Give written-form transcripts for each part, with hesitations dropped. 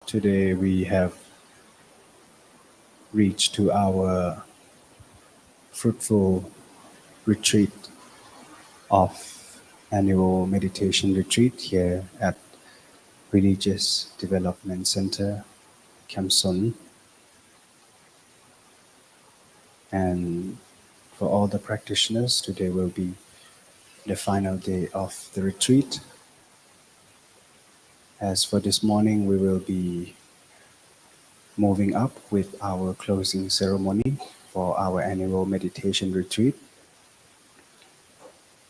Today we have reached to our fruitful retreat of annual meditation retreat here at Religious Development Center, Kamsun. And for all the practitioners, today will be the final day of the retreat. As for this morning, we will be moving up with our closing ceremony for our annual meditation retreat,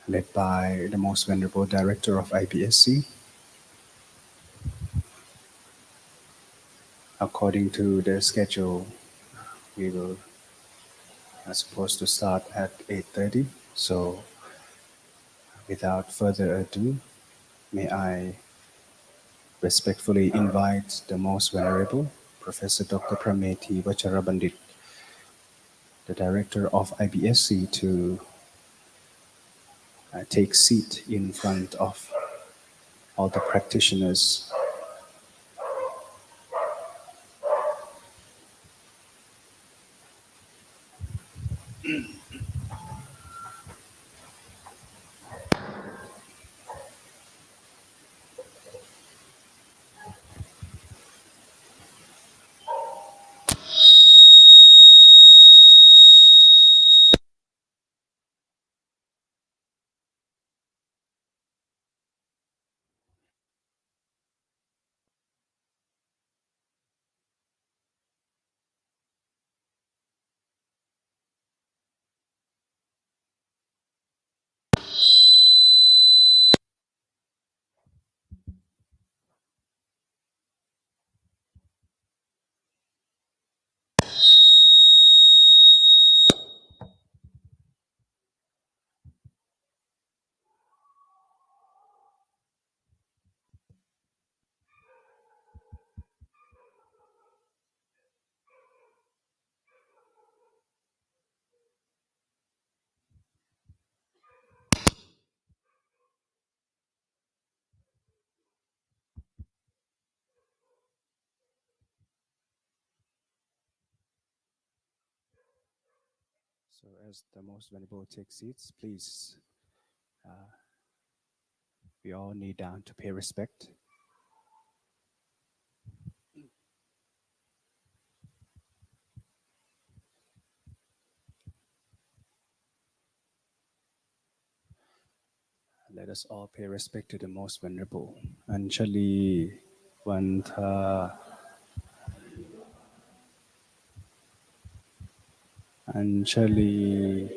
led by the Most Venerable Director of IBSC. According to the schedule, we will are supposed to start at 8:30. So without further ado, may I respectfully invite the Most Venerable Professor Dr. Phra Medhivajrapundit, the Director of IBSC, to take seat in front of all the practitioners. So as the Most Venerable takes seats, please, we all kneel down to pay respect. Let us all pay respect to the Most Venerable. Anjali Vantha. Anjali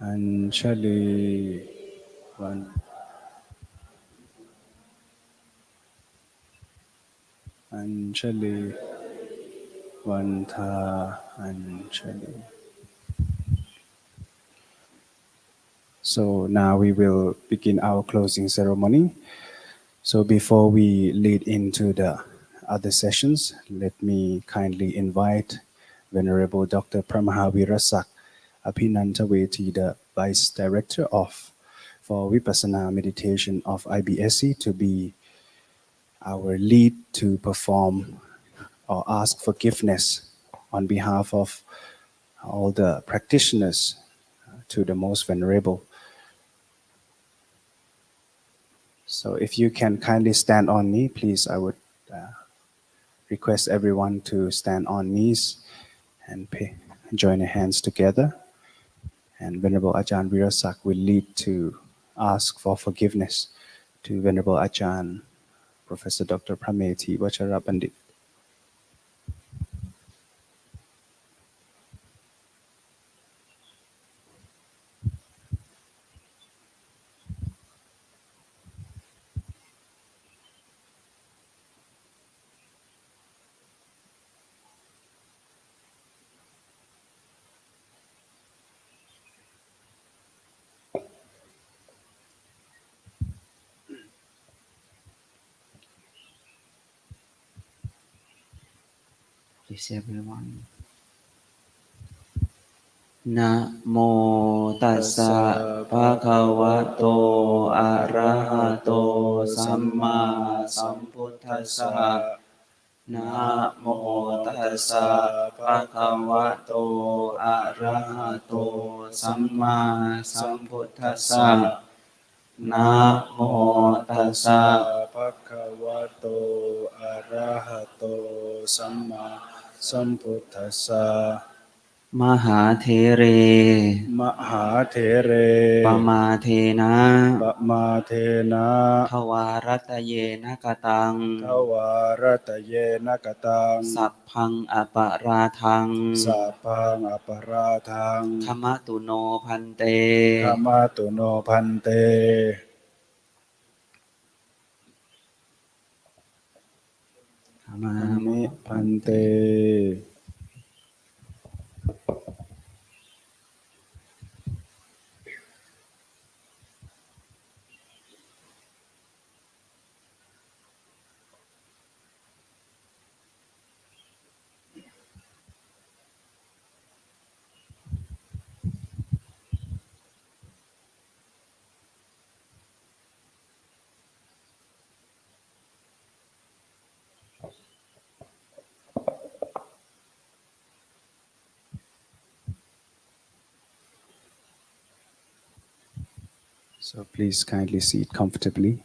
Anjali Van Anjali Vantha Anjali. So now we will begin our closing ceremony. So before we lead into the other sessions, let me kindly invite Venerable Dr. Pramahawirasak Abhinantaweti, the Vice Director for Vipassana Meditation of IBSC, to be our lead to perform or ask forgiveness on behalf of all the practitioners to the Most Venerable. So if you can kindly stand on knee, please, I would request everyone to stand on knees and join your hands together. And Venerable Ajahn Virasak will lead to ask for forgiveness to Venerable Ajahn Professor Dr. Phra Medhivajrapundit. Please everyone นะโมตัสสะภะคะวะโตอะระหะโตสัมมาสัมพุทธัสสะนะโมตัสสะภะคะวะโตอะระหะโตสัมมาสัมพุทธัสสะนะโมตัสสะภะคะวะโตอะระหะโตสัมมาสัมพุทธัสสะมหาเถเรมหาเถเรปมาเทนะปมาเทนะ ทวารัตเยนะกตังทวารตเยนะกตังสัพพังอปราทังสัพพังอปราทังขมตุโนพันเตขมาตุโนพันเตขมา อัมมิพันเต So please kindly sit comfortably,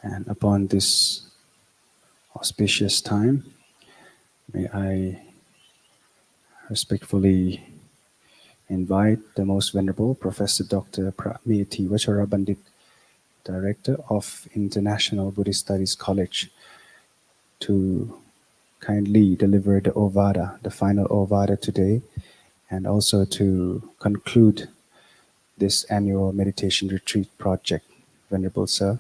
and upon this auspicious time, may I respectfully invite the Most Venerable Professor Dr. Phra Medhivajrapundit, Director of International Buddhist Studies College, to kindly deliver the Ovada, the final Ovada today, and also to conclude this annual meditation retreat project. Venerable Sir.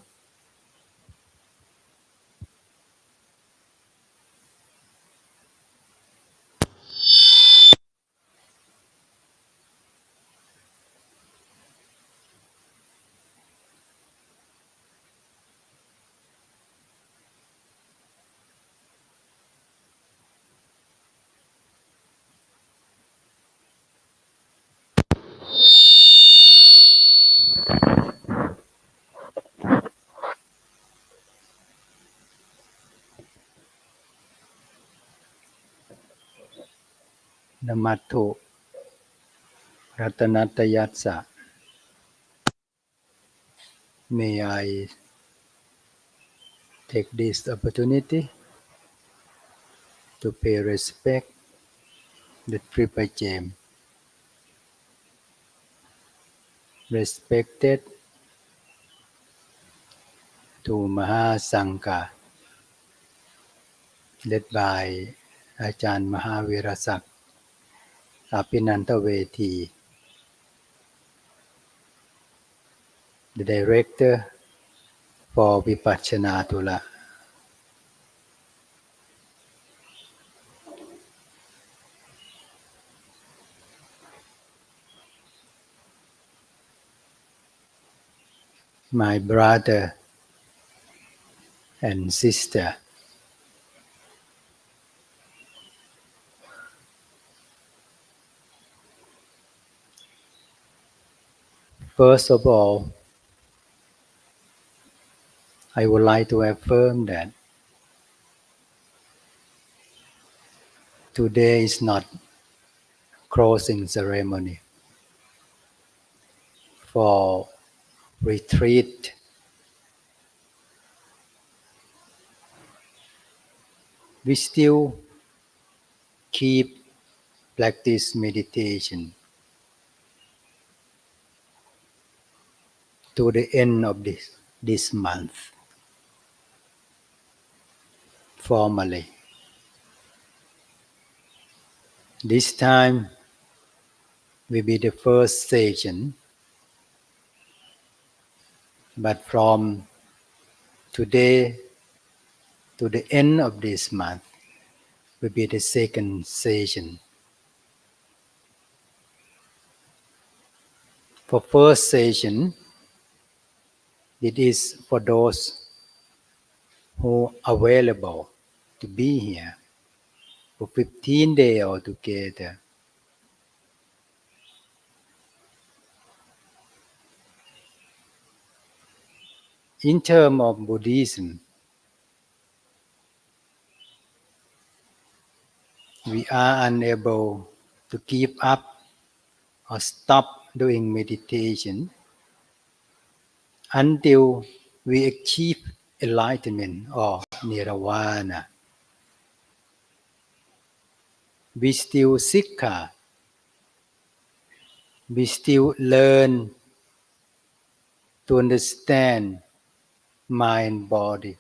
Namattu Ratanatayatsa. May I take this opportunity to pay respect the Triple Gem, respected to Mahasangha, led by Ajahn Mahavirasak Apinantaveti, the Director for Vipassana Tula. My brother and sister, first of all, I would like to affirm that today is not closing ceremony for retreat. We still keep practice meditation to the end of this month formally. This time will be the first session, but from today to the end of this month will be the second session. For first session, it is for those who are available to be here for 15 days altogether. In terms of Buddhism, we are unable to give up or stop doing meditation until we achieve enlightenment or nirvana. We still seek, we still learn to understand mind body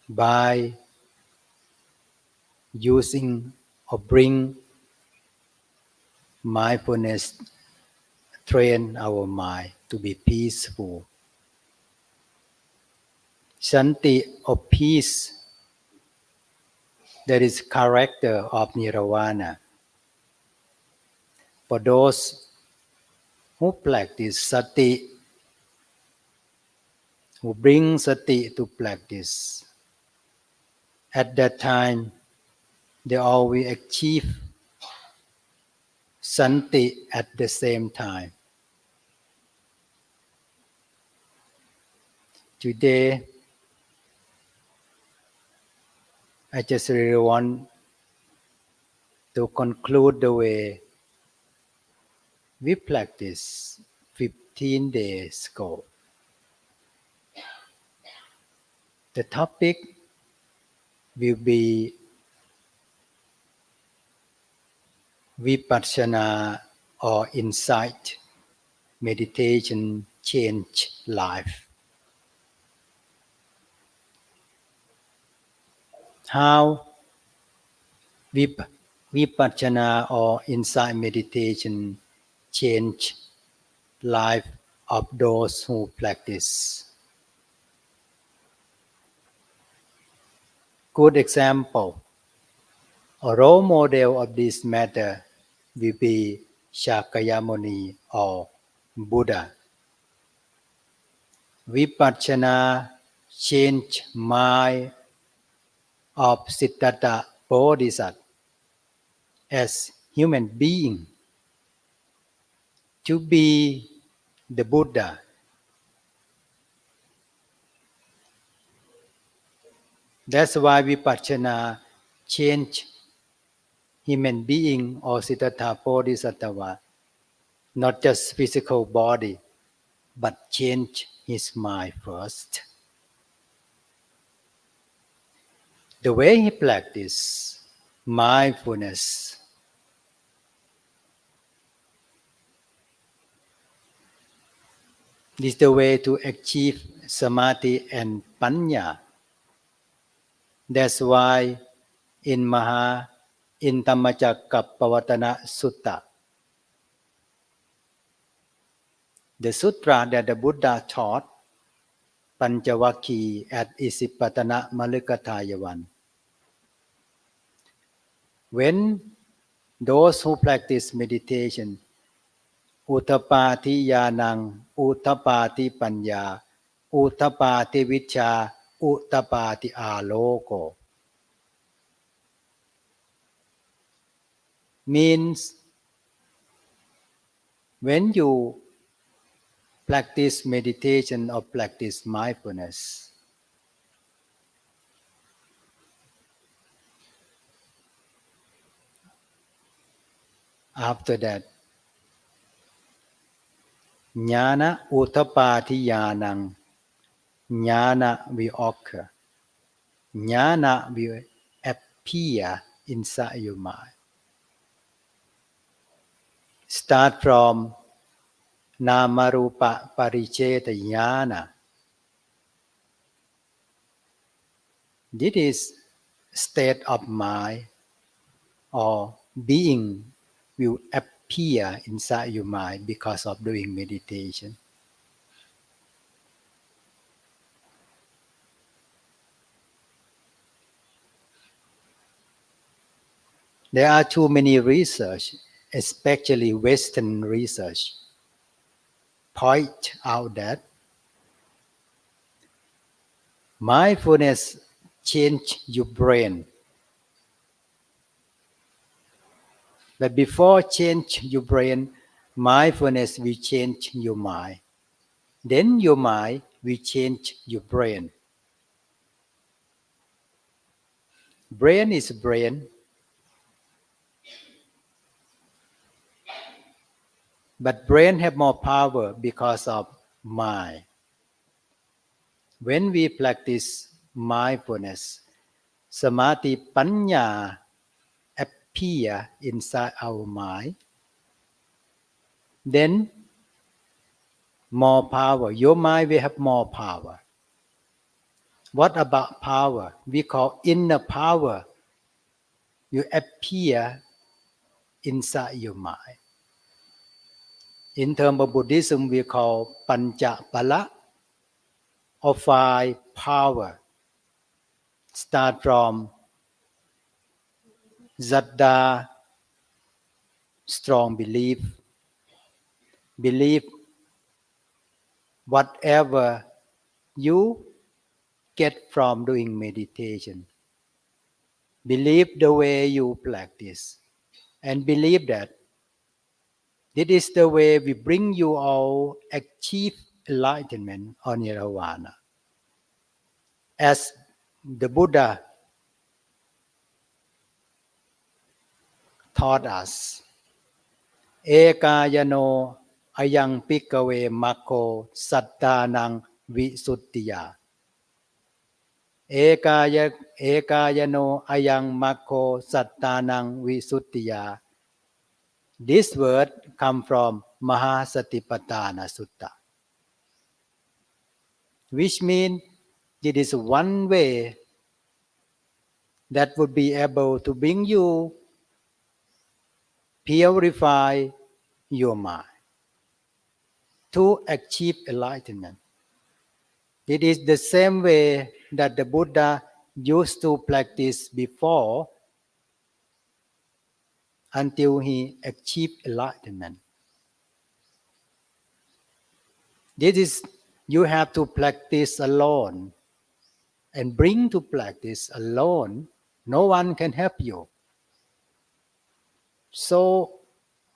by using or bring mindfulness, train our mind to be peaceful. Shanti or peace, that is character of nirvana. For those who practice sati, who bring sati to practice, at that time they always achieve santi at the same time. Today, I just really want to conclude the way we practiced 15 days ago. The topic will be Vipassana or insight meditation change life. How Vipassana or insight meditation change life of those who practice. Good example, a role model of this matter will be Shakyamuni or Buddha. Vipassana change mind of Siddhartha Bodhisattva as human being to be the Buddha. That's why Vipassana change human being or Siddhartha Bodhisattva, not just physical body, but change his mind first. The way he practiced mindfulness, is the way to achieve samadhi and panya. That's why in Dhammacakkappavattana Sutta, the sutra that the Buddha taught, Panchavakki at Isipatana Malikatayavan. When those who practice meditation, Uttapati Yanang, Uttapati Panya, Uttapati Vicha, Uttapati Aloko, means when you practice meditation or practice mindfulness, after that, Jnana Uttapati Yanang, Jnana will occur. Jnana will appear inside your mind. Start from Namarupa Paricheta Jnana. This is state of mind or being will appear inside your mind because of doing meditation. There are too many research, especially Western research, point out that mindfulness change your brain. But before change your brain, mindfulness will change your mind. Then your mind will change your brain. Brain is brain, but brain have more power because of mind. When we practice mindfulness, samadhi panya appear inside our mind, then more power. Your mind will have more power. What about power? We call inner power. You appear inside your mind. In terms of Buddhism, we call pancha pala or five power. Start from Saddha, strong belief. Believe whatever you get from doing meditation. Believe the way you practice. And believe that this is the way we bring you all achieve enlightenment or nirvana. As the Buddha taught us, Ekayano ayang pikawe mako sattanang visuttiya. Ekayano ayang mako sattanang visuttiya. This word come from Mahasatipatthana Sutta, which means it is one way that would be able to bring you purify your mind to achieve enlightenment. It is the same way that the Buddha used to practice before until he achieved enlightenment. This is, you have to practice alone and bring to practice alone. No one can help you. So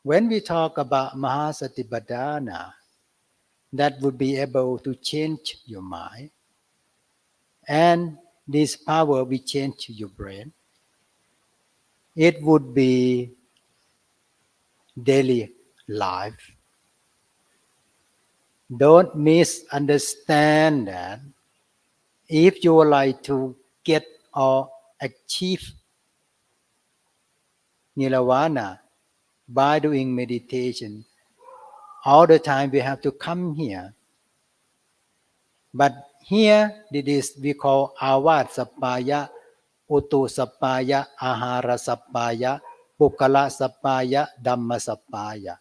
when we talk about Mahasatipatthana, that would be able to change your mind, and this power will change your brain. It would be daily life. Don't misunderstand that if you would like to get or achieve nirvana by doing meditation, all the time we have to come here. But here it is we call avat sappaya, utu sappaya, ahara sappaya, pukala sappaya, dhamma sappaya,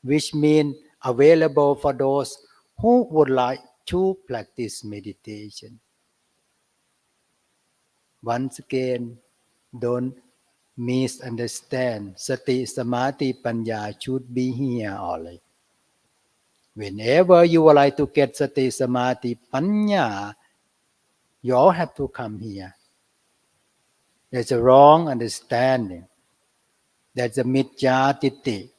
which means available for those who would like to practice meditation. Once again, don't misunderstand. Sati, Samadhi, Panya should be here only. Whenever you would like to get Sati, Samadhi, Panya, you all have to come here. There's a wrong understanding. There's a mithya titi.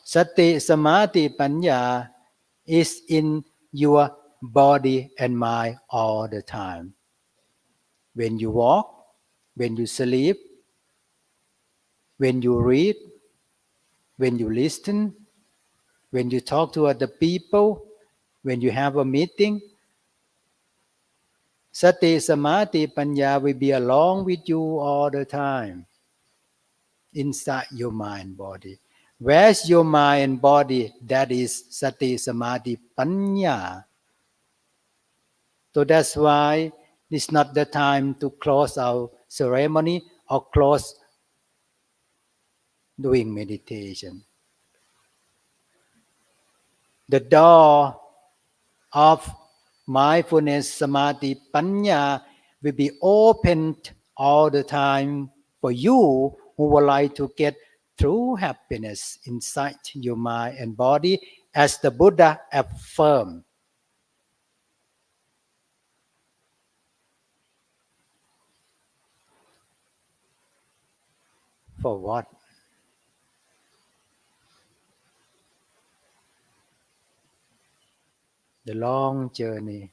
Sati, Samadhi, Panya is in your body and mind all the time. When you walk, when you sleep, when you read, when you listen, when you talk to other people, when you have a meeting, Sati, Samadhi, Panya will be along with you all the time inside your mind body. Where's your mind and body? That is Sati, Samadhi, Panya. So that's why it's not the time to close our ceremony or close doing meditation. The door of mindfulness, samadhi, panya will be opened all the time for you who would like to get true happiness inside your mind and body, as the Buddha affirmed. For what? the long journey.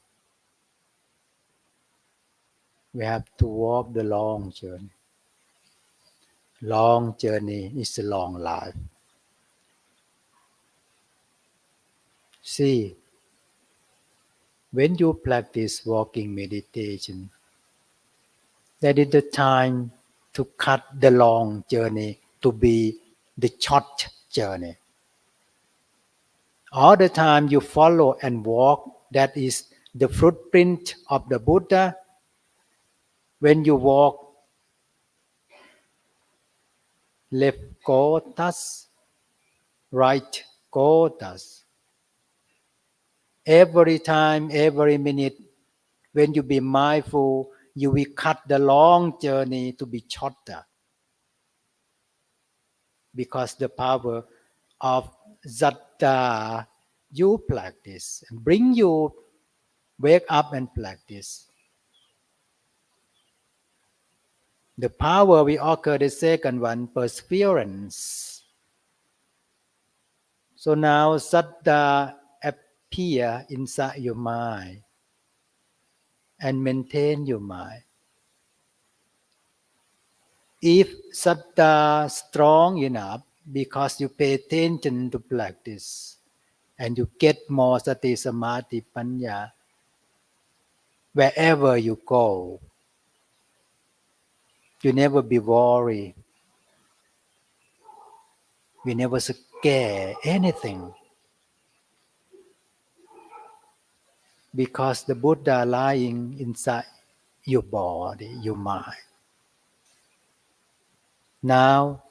We have to walk the long journey. Long journey is a long life. See, when you practice walking meditation, that is the time to cut the long journey to be the short journey. All the time you follow and walk, that is the footprint of the Buddha. When you walk, left go thus, right go thus. Every time, every minute, when you be mindful, you will cut the long journey to be shorter. Because the power of Zatta you practice, bring you wake up and practice. The power we occur the second one, perseverance. So now Saddha appear inside your mind and maintain your mind. If Saddha strong enough, because you pay attention to practice and you get more sati samadhi panya, wherever you go, you never be worried. You never scare anything. Because the Buddha lying inside your body, your mind. Now,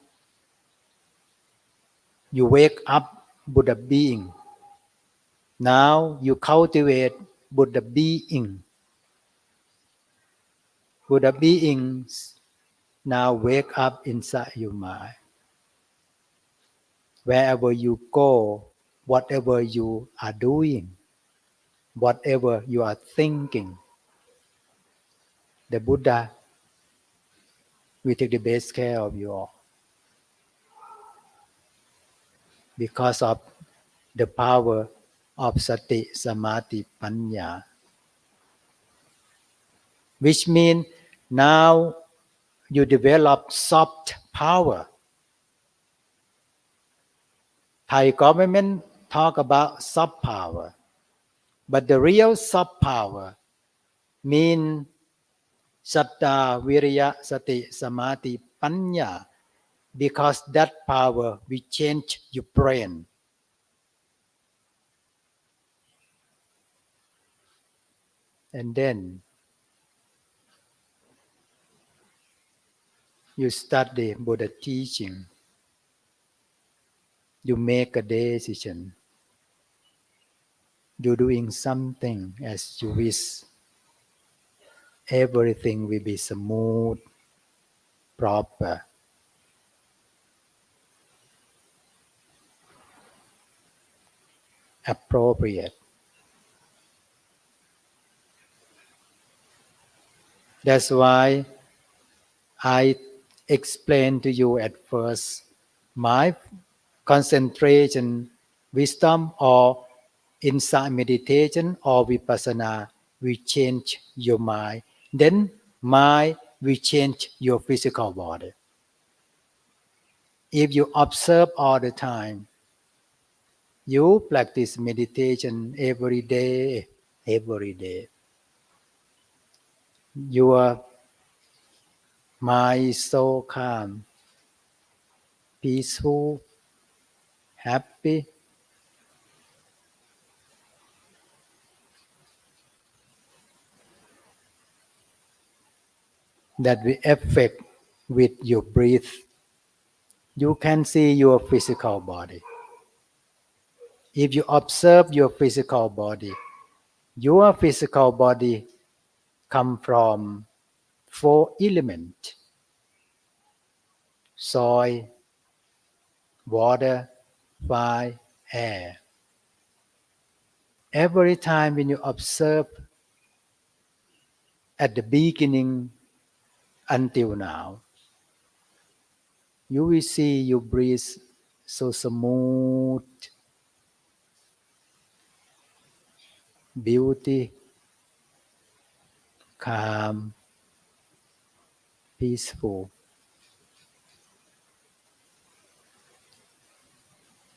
you wake up Buddha being. Now, you cultivate Buddha being. Buddha beings now wake up inside your mind. Wherever you go, whatever you are doing, whatever you are thinking, the Buddha will take the best care of you all. Because of the power of sati, samadhi, panya. Which means now you develop soft power. Thai government talk about soft power. But the real soft power means saddha, virya, sati, samadhi, panya. Because that power will change your brain. And then you study Buddha teaching. You make a decision. You're doing something as you wish. Everything will be smooth, proper, appropriate. That's why I explained to you at first, my concentration, wisdom, or insight meditation or vipassana will change your mind. Then mind will change your physical body. If you observe all the time, you practice meditation every day, your mind is so calm, peaceful, happy. That will affect with your breath. You can see your physical body. If you observe your physical body, your physical body come from 4 elements: soil, water, fire, air. Every time when you observe at the beginning until now, you will see you breathe so smooth. beauty, calm, peaceful.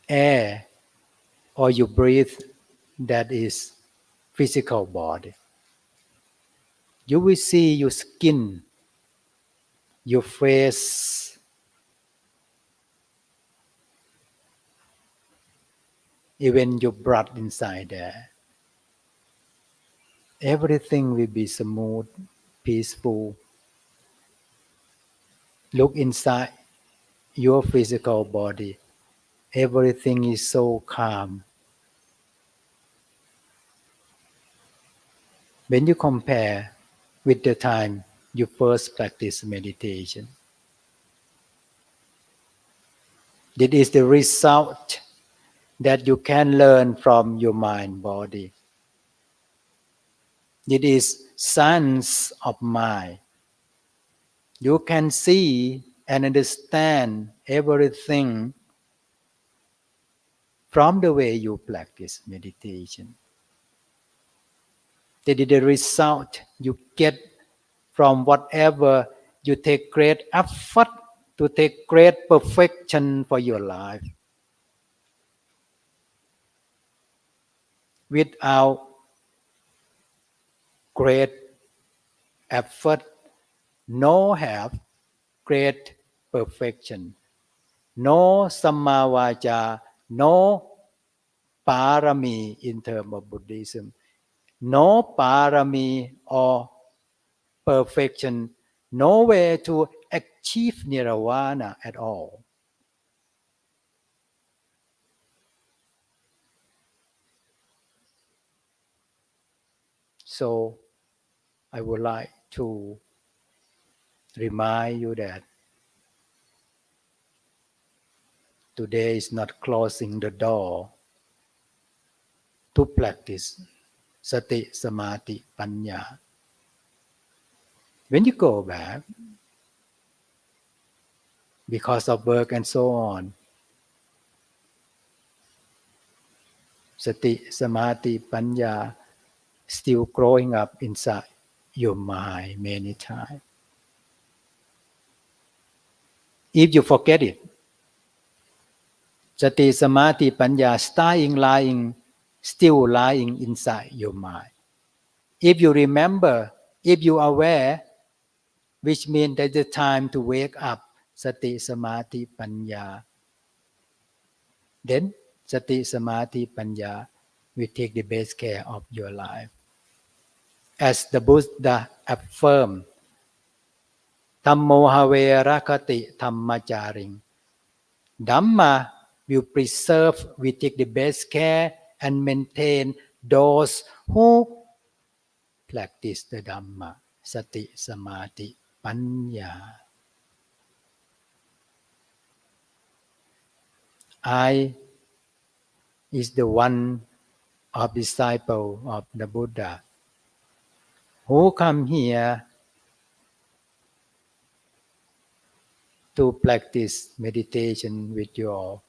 Air or you breathe, that is physical body. You will see your skin, your face, even your breath inside there. Everything will be smooth, peaceful. Look inside your physical body. Everything is so calm. When you compare with the time you first practice meditation, this is the result that you can learn from your mind body. It is science of mind. You can see and understand everything from the way you practice meditation. That is the result you get from whatever you take great effort to take great perfection for your life. Without great effort, no have great perfection. No Samma Vaja, no Parami in terms of Buddhism. No Parami or perfection, no way to achieve Nirvana at all. So I would like to remind you that today is not closing the door to practice Sati, Samadhi, Panya. When you go back, because of work and so on, Sati, Samadhi, Panya still growing up inside your mind many times. If you forget it, Sati, Samadhi, Panya still lying inside your mind. If you remember, if you are aware, which means that the time to wake up, Sati, Samadhi, Panya, then Sati, Samadhi, Panya will take the best care of your life. As the Buddha affirmed, Dhammo have rakati dhammacharing. Dhamma will preserve, will take the best care and maintain those who practice the Dhamma, Sati, Samadhi, Panya. I is the one of disciple of the Buddha who come here to practice meditation with you all.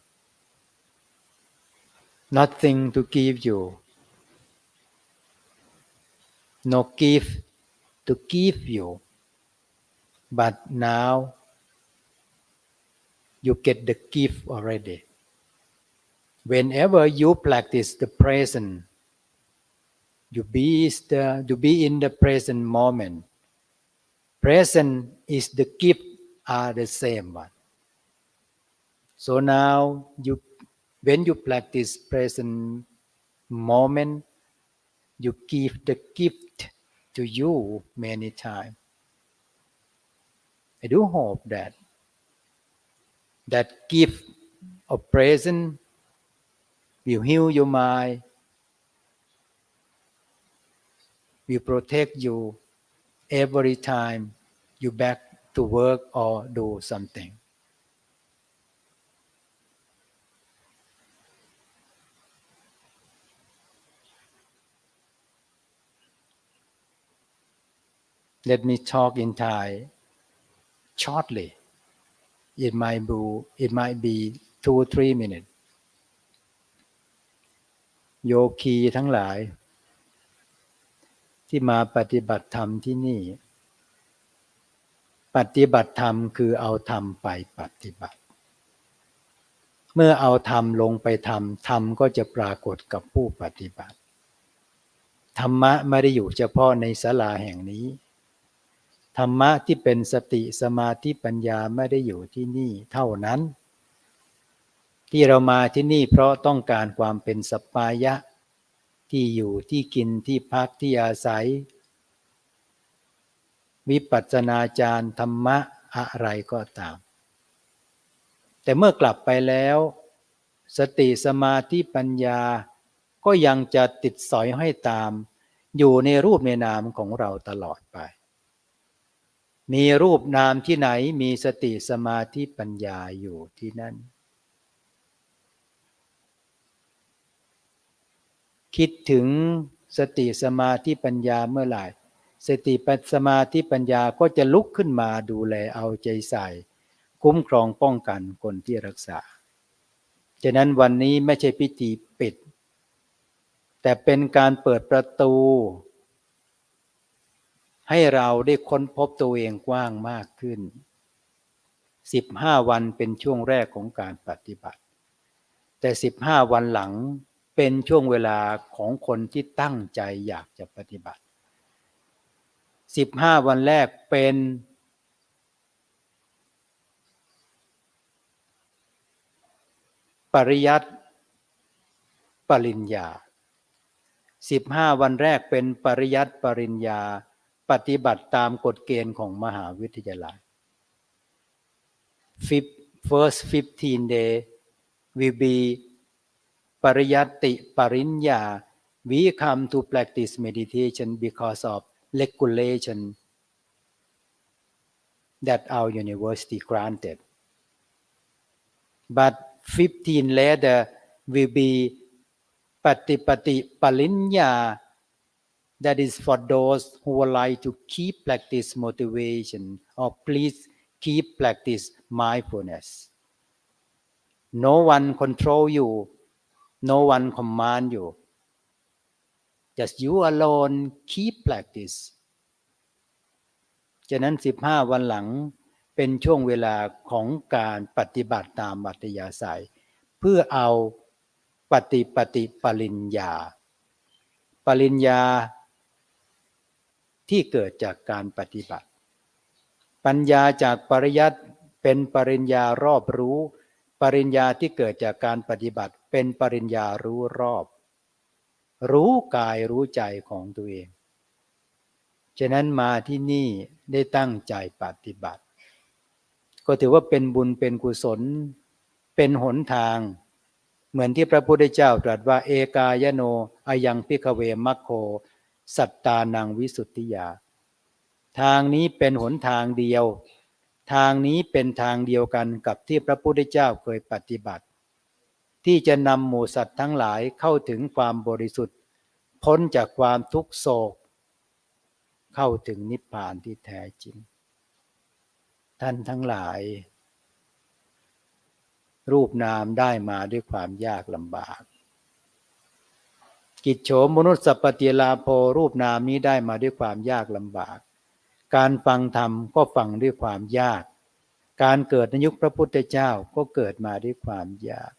Nothing to give you, no gift to give you, but now you get the gift already. Whenever you practice the present, you be in the present moment. Present is the gift are the same one. So now when you practice present moment, you give the gift to you many times. I do hope that gift of present will heal your mind, will protect you every time you back to work or do something. Let me talk in Thai shortly. It might be 2 or 3 minutes. โยคีทั้งหลาย ที่มาปฏิบัติธรรมที่นี่ปฏิบัติธรรมคือเอาธรรมไปปฏิบัติเมื่อเอาธรรมลงไปทำธรรมก็จะปรากฏกับผู้ปฏิบัติธรรมะไม่ได้อยู่เฉพาะในศาลาแห่งนี้ธรรมะที่เป็นสติสมาธิปัญญาไม่ได้อยู่ที่นี่เท่านั้นที่เรามาที่นี่เพราะต้องการความเป็นสัปปายะที่อยู่ที่กินที่พักที่อาศัยวิปัสสนาญาณธรรมะอะไรก็ตามแต่เมื่อกลับไปแล้วสติสมาธิปัญญาก็ยังจะติดสอยห้อยตามอยู่ในรูปในนามของเราตลอดไปมีรูปนามที่ไหนมีสติสมาธิปัญญาอยู่ที่นั่นคิดถึงสติสมาธิปัญญาเมื่อไหร่สติสมาธิปัญญาก็จะลุกขึ้นมาดูแลเอาใจใส่คุ้มครองป้องกันคนที่รักษาฉะนั้นวันนี้ไม่ใช่พิธีปิดแต่เป็นการเปิดประตูให้เราได้ค้นพบตัวเองกว้างมากขึ้น15วันเป็นช่วงแรกของการปฏิบัติแต่15วันหลังเป็นช่วงเวลาของคนที่ตั้งใจอยากจะปฏิบัติ15วันแรกเป็นปริยัติปริญญา15วันแรกเป็นปริยัติปริญญาปฏิบัติตามกฎเกณฑ์ของมหาวิทยาลัย First 15 day will be ปริยัติปริญญา we come to practice meditation because of regulation that our university granted but 15 later will be patipati palinya that is for those who would like to keep practice motivation or please keep practice mindfulness no one control you no one command you just you alone keep practice ฉะนั้น15วันหลังเป็นช่วงเวลาของการปฏิบัติตามอัธยาศัยเพื่อเอาปฏิปริญญาปริญญาที่เกิดจากการปฏิบัติปัญญาจากปริยัติเป็นปริญญารอบรู้ปริญญาที่เกิดจากการปฏิบัติเป็นปริญญารู้รอบรู้กายรู้ใจของตัวเองฉะนั้นมาที่นี่ได้ตั้งใจปฏิบัติก็ถือว่าเป็นบุญเป็นกุศลเป็นหนทางเหมือนที่พระพุทธเจ้าตรัสว่าเอกายโนอายังภิกขเวมัคโคสัตตานังวิสุทธิยาทางนี้เป็นหนทางเดียวทางนี้เป็นทางเดียวกันกับที่พระพุทธเจ้าเคยปฏิบัติที่จะนำหมู่สัตว์ทั้งหลายเข้าถึงความบริสุทธิ์พ้นจากความทุกโศกเข้าถึงนิพพานที่แท้จริงท่านทั้งหลายรูปนามได้มาด้วยความยากลำบากกิจโฉมนุสสปฏิลาโภรูปนามนี้ได้มาด้วยความยากลำบากการฟังธรรมก็ฟังด้วยความยากการเกิดในยุคพระพุทธเจ้าก็เกิดมาด้วยความยาก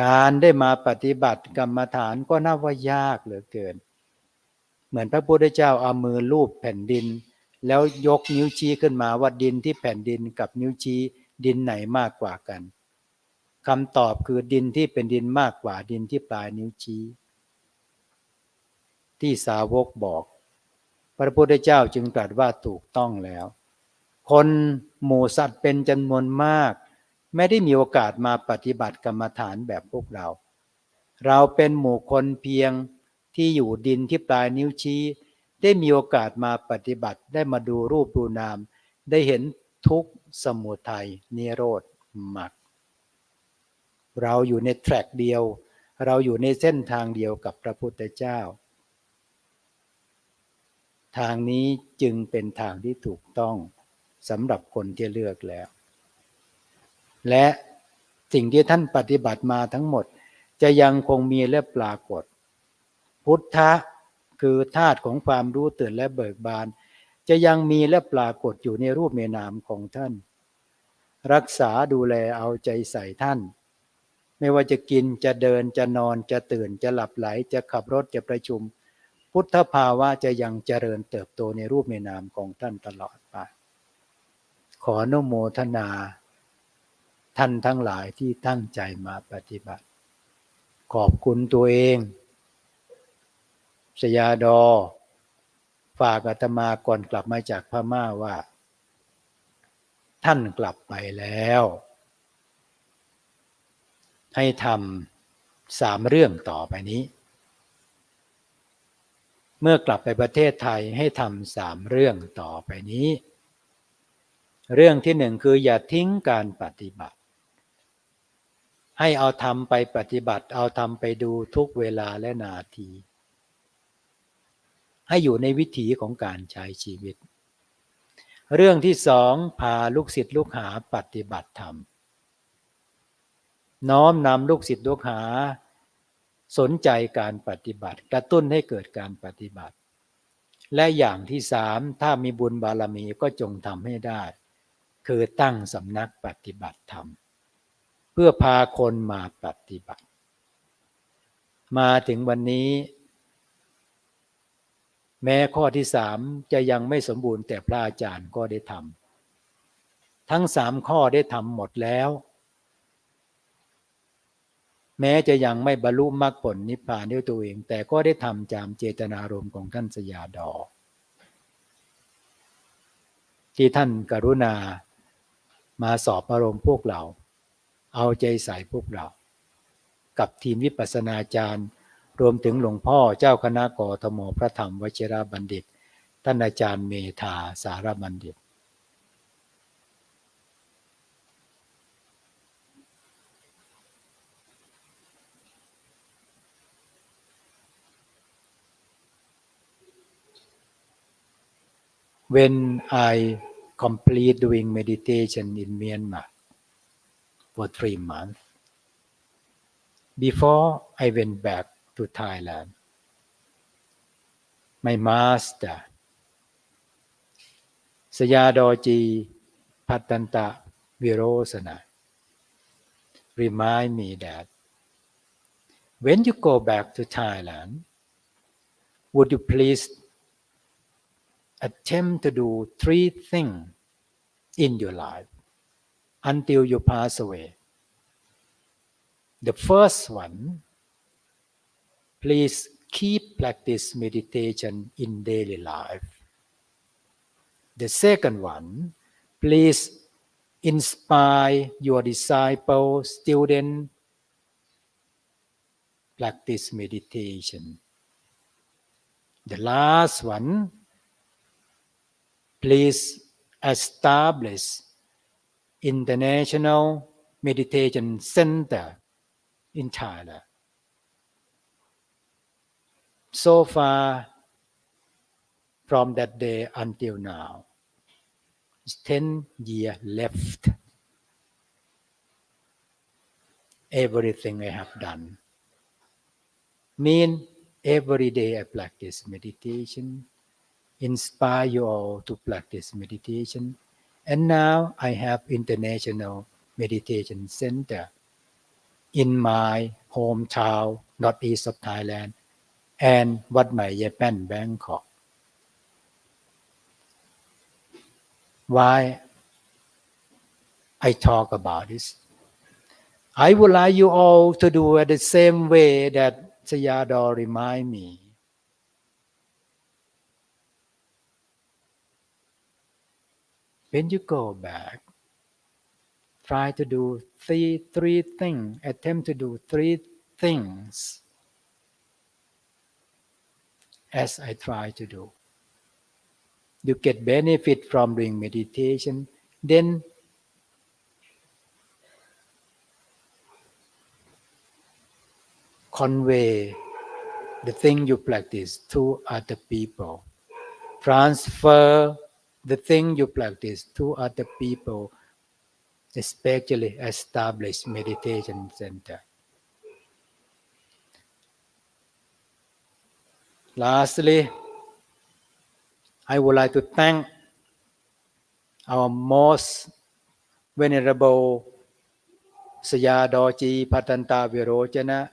การได้มาปฏิบัติกรรมฐานก็นับว่ายากเหลือเกินเหมือนพระพุทธเจ้าเอามือลูบแผ่นดินแล้วยกนิ้วชี้ขึ้นมาว่าดินที่แผ่นดินกับนิ้วชี้ดินไหนมากกว่ากันคำตอบคือดินที่เป็นดินมากกว่าดินที่ปลายนิ้วชี้ที่สาวกบอกพระพุทธเจ้าจึงตรัสว่าถูกต้องแล้วคนหมู่สัตว์เป็นจำนวนมากไม่ได้มีโอกาสมาปฏิบัติกรรมฐานแบบพวกเราเราเป็นหมู่คนเพียงที่อยู่ดินที่ปลายนิ้วชี้ได้มีโอกาสมาปฏิบัติได้มาดูรูปดูนามได้เห็นทุกข์สมุทัยนิโรธมรรคเราอยู่ในแทร็กเดียวเราอยู่ในเส้นทางเดียวกับพระพุทธเจ้าทางนี้จึงเป็นทางที่ถูกต้องสำหรับคนที่เลือกแล้วและสิ่งที่ท่านปฏิบัติมาทั้งหมดจะยังคงมีและปรากฏพุทธะ คือธาตุของความรู้ตื่นและเบิกบานจะยังมีและปรากฏอยู่ในรูปในนามของท่านรักษาดูแลเอาใจใส่ท่านไม่ว่าจะกินจะเดินจะนอนจะตื่นจะหลับไหลจะขับรถจะประชุมพุทธภาวะจะยังเจริญเติบโตในรูปในนามของท่านตลอดไปขออนุโมทนาท่านทั้งหลายที่ตั้งใจมาปฏิบัติขอบคุณตัวเองสยาดอฝากอาตมาก่อนกลับมาจากพม่าว่าท่านกลับไปแล้วให้ทำ3เรื่องต่อไปนี้เมื่อกลับไปประเทศไทยให้ทำ3เรื่องต่อไปนี้เรื่องที่1คืออย่าทิ้งการปฏิบัติให้เอาธรรมไปปฏิบัติเอาธรรมไปดูทุกเวลาและนาทีให้อยู่ในวิถีของการใช้ชีวิตเรื่องที่2พาลูกศิษย์ลูกหาปฏิบัติธรรมน้อมนำลูกศิษย์ลูกหาสนใจการปฏิบัติกระตุ้นให้เกิดการปฏิบัติและอย่างที่3ถ้ามีบุญบารมีก็จงทำให้ได้คือตั้งสำนักปฏิบัติธรรมเพื่อพาคนมาปฏิบัติมาถึงวันนี้แม้ข้อที่3จะยังไม่สมบูรณ์แต่พระอาจารย์ก็ได้ทำทั้ง3ข้อได้ทำหมดแล้วแม้จะยังไม่บรรลุมรรคผลนิพพานด้วยตัวเองแต่ก็ได้ทำตามเจตนารมณ์ของท่านสยาดอที่ท่านกรุณามาสอบอารมณ์พวกเราเอาใจใส่พวกเรากับทีมวิปัสสนาจารย์รวมถึงหลวงพ่อเจ้าคณะกทมพระธรรมวชิรบัณฑิตท่านอาจารย์เมธาสารบัณฑิตWhen I complete doing meditation in Myanmar for 3 months, before I went back to Thailand, my master, Sayadoji Patanta Virosana, remind me that when you go back to Thailand, would you please attempt to do 3 things in your life until you pass away. The first one, please keep practice meditation in daily life. The second one, please inspire your disciple, student, practice meditation. The last one, please establish International Meditation Center in Thailand. So far, from that day until now, it's 10 years left. Everything I have done mean every day I practice meditation, inspire you all to practice meditation, and now I have International Meditation Center in my hometown, northeast of Thailand, and Wat Mai Japan, Bangkok. Why I talk about this? I would like you all to do it the same way that Sayadaw remind me. When you go back, try to do three things, attempt to do 3 things as I try to do. You get benefit from doing meditation, then convey the thing you practice to other people. Transfer the thing you practice to other people, especially establish meditation center. Lastly, I would like to thank our most venerable Sayadaw Patanta Virojana,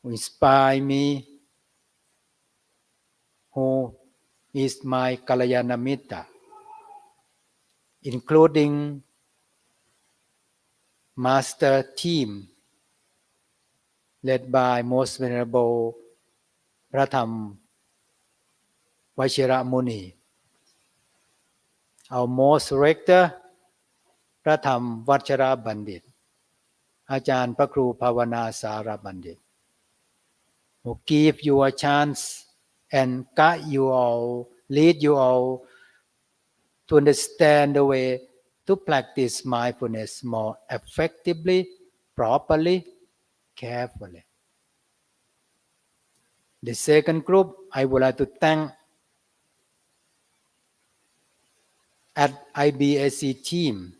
who inspired me, who is my Kalyana Mitta, including master team led by most venerable Pratham Vajra Muni, our most rector Pratham Vajrapundit, อาจารย์พระครูภาวนาสารบัณฑิต who give you a chance and guide you all, lead you all to understand the way to practice mindfulness more effectively, properly, carefully. The second group, I would like to thank at IBSC team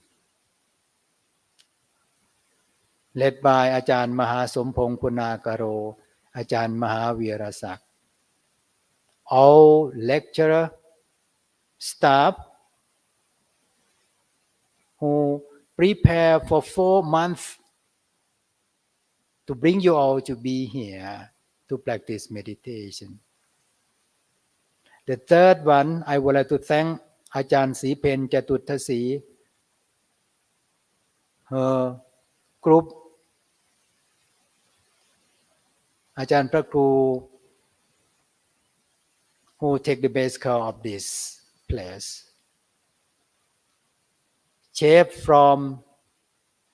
led by อาจารย์มหาสมพงษ์คุณากโร อาจารย์มหาวีรศักดิ์ all lecturer, staff who prepare for 4 months to bring you all to be here to practice meditation. The third one, I would like to thank อาจารย์ศรีเพ็ญจตุรศรี her group อาจารย์พระครู who take the best care of this place. Chef from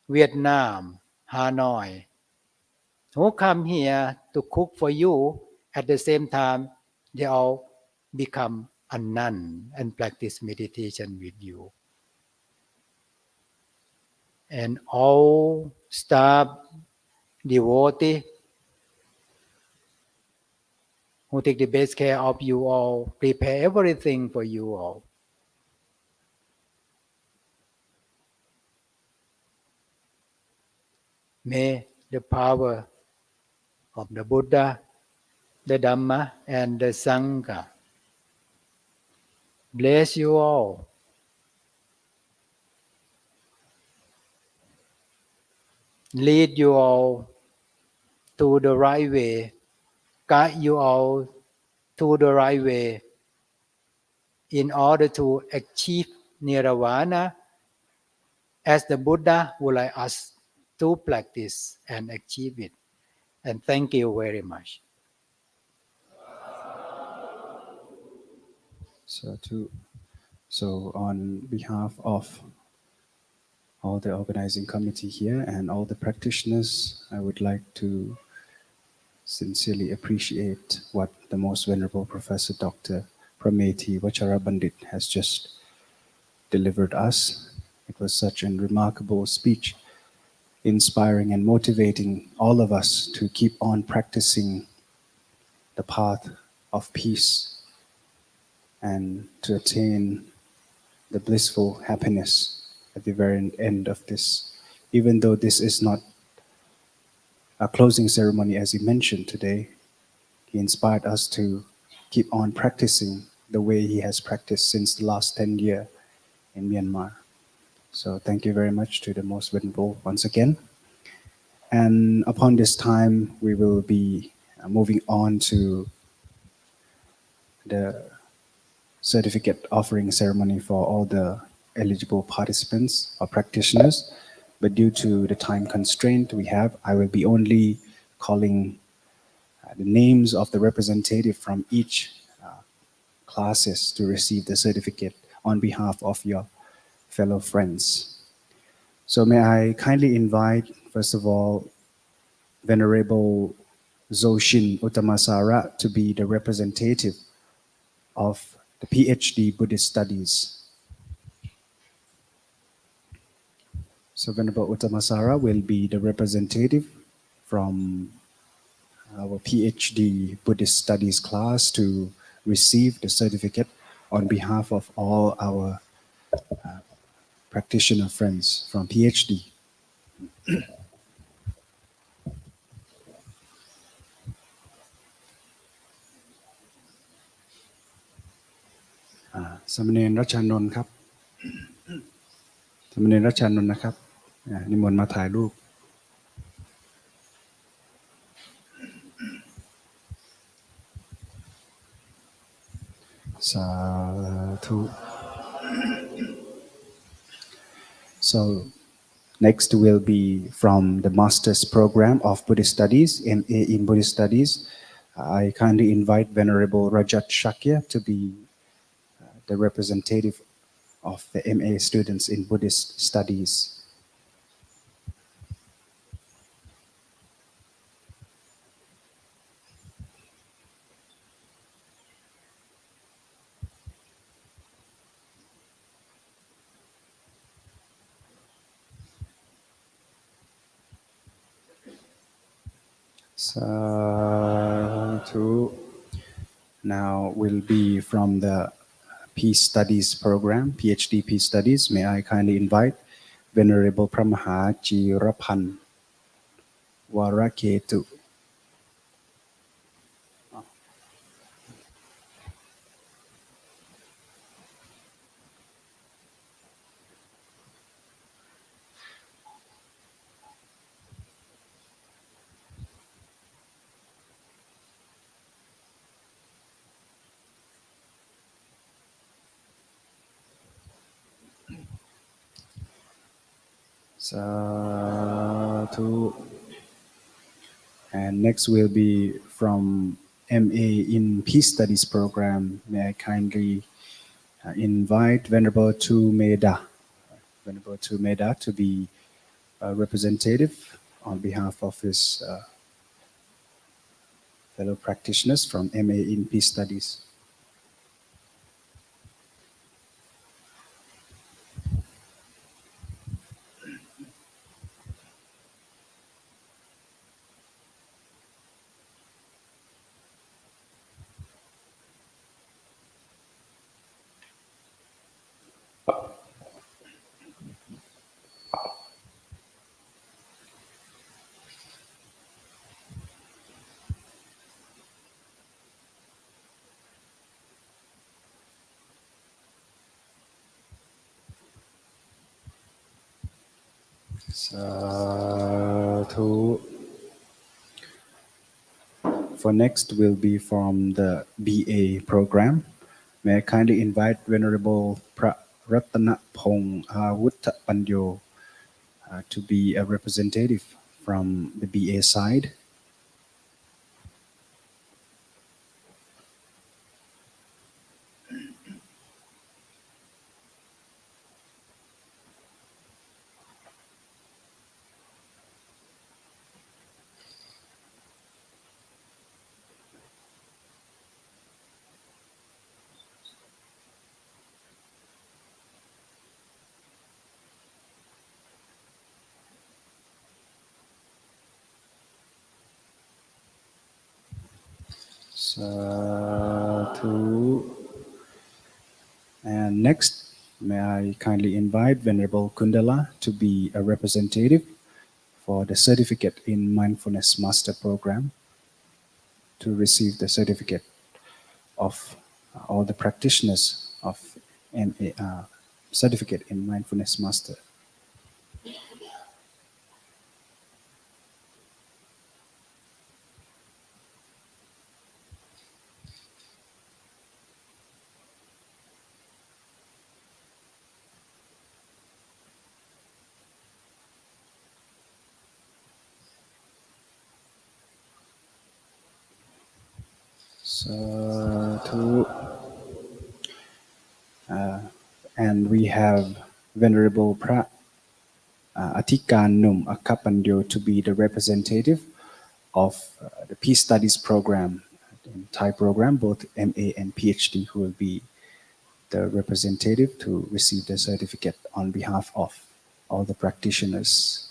Vietnam, Hanoi, who come here to cook for you. At the same time, they all become a nun and practice meditation with you. And all staff, devotee, who take the best care of you all, prepare everything for you all. May the power of the Buddha, the Dhamma, and the Sangha bless you all. Lead you all to the right way, guide you all to the right way in order to achieve nirvana as the Buddha would like us to practice and achieve it. And thank you very much. So on behalf of all the organizing committee here and all the practitioners, I would like to sincerely appreciate what the Most Venerable Professor Dr. Medhivajrapundit has just delivered us. It was such a remarkable speech, inspiring and motivating all of us to keep on practicing the path of peace and to attain the blissful happiness at the very end of this. Even though this is not a closing ceremony, as he mentioned today, he inspired us to keep on practicing the way he has practiced since the last 10 years in Myanmar. So thank you very much to the Most Venerable once again. And upon this time, we will be moving on to the certificate offering ceremony for all the eligible participants or practitioners. But due to the time constraint we have, I will be only calling the names of the representative from each classes to receive the certificate on behalf of your fellow friends. So may I kindly invite, first of all, Venerable Dzogchen Uttamasara to be the representative of the PhD Buddhist Studies. So Venerable Uttamasara will be the representative from our PhD Buddhist Studies class to receive the certificate on behalf of all our practitioner friends from PhD. สามเณรรัชานนท์ครับสามเณรรัชานนท์นะครับนิมนต์มาถ่ายรูปสาธุ so next will be from the master's program of Buddhist Studies MA in Buddhist Studies I kindly invite Venerable Rajat Shakya to be the representative of the MA students in Buddhist Studies Sadhu. Now will be from the Peace Studies program, PhD Peace Studies. May I kindly invite Venerable Pramaha Jirapan Waraketu. Sadhu. And next will be from MA in Peace Studies program. May I kindly invite Venerable Tu Meda, Venerable Tu Meda to be a representative on behalf of his fellow practitioners from MA in Peace Studies. Sadhu. For next will be from the BA program. May I kindly invite Venerable Phra Ratana Pong Awutta Panyo to be a representative from the BA side. Sadhu. And next, may I kindly invite Venerable Kundala to be a representative for the certificate in Mindfulness Master Program to receive the certificate of all the practitioners of MA, certificate in Mindfulness Master. Sadhu. And we have Venerable Phra Atikanum Akapandio to be the representative of the Peace Studies program, Thai program, both MA and PhD, who will be the representative to receive the certificate on behalf of all the practitioners.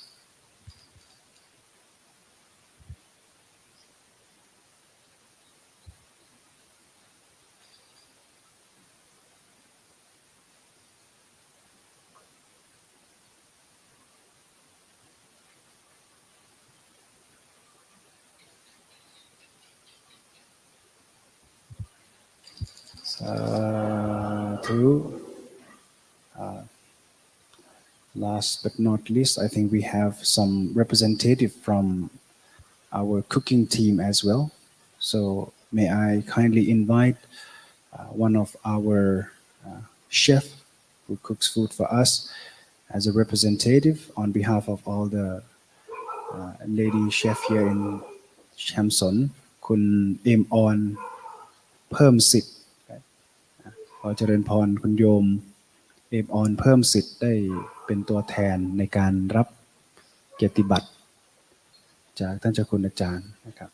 Sadhu. Thu. Last but not least, I think we have some representative from our cooking team as well. So may I kindly invite one of our chef who cooks food for us as a representative on behalf of all the lady chef here in Chamson คุณเอมออนเพิ่มสิทธิ์ขอเจริญพรคุณโยมเอมออนเพิ่มสิทธิ์ได้เป็นตัวแทนในการรับเกียรติบัตรจากท่านเจ้าคุณอาจารย์นะครับ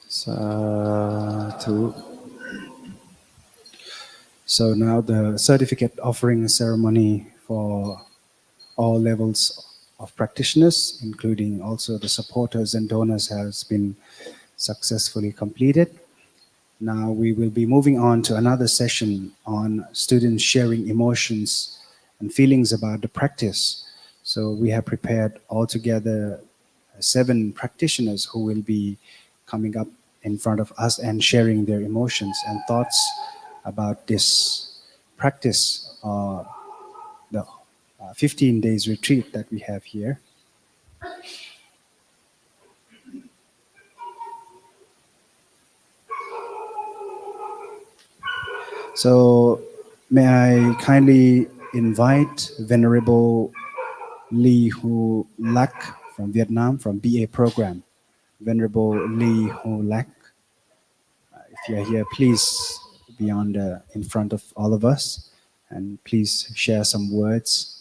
Sadhu. So now the certificate offering ceremony for all levels of practitioners, including also the supporters and donors, has been successfully completed. Now we will be moving on to another session on students sharing emotions and feelings about the practice. So we have prepared altogether 7 practitioners who will be coming up in front of us and sharing their emotions and thoughts about this practice, the 15 days retreat that we have here. So may I kindly invite Venerable Lee Hu Lak from Vietnam, from BA program. Venerable Lee Hu Lak, if you are here, please be in front of all of us and please share some words.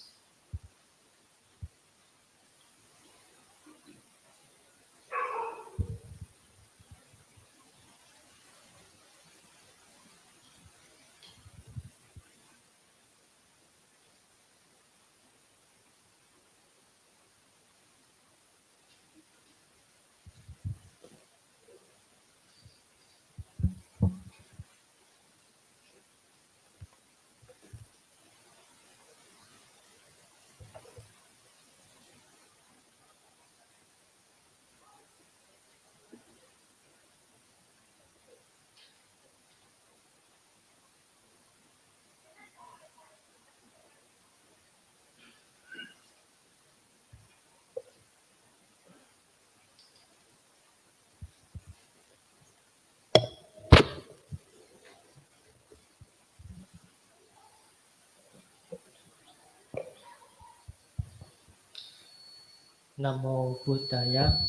Namo Buddhaya.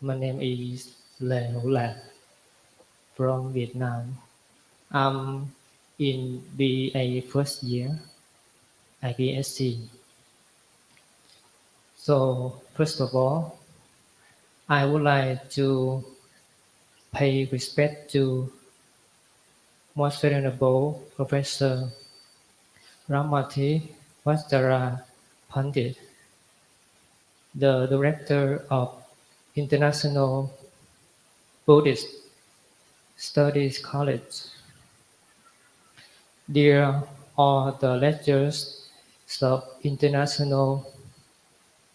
My name is Lê Hữu Lạc from Vietnam. I'm in BA first year, IBSC. So first of all, I would like to pay respect to Most Venerable Professor Medhivajrapundit, the Director of International Buddhist Studies College. There are the lectures of International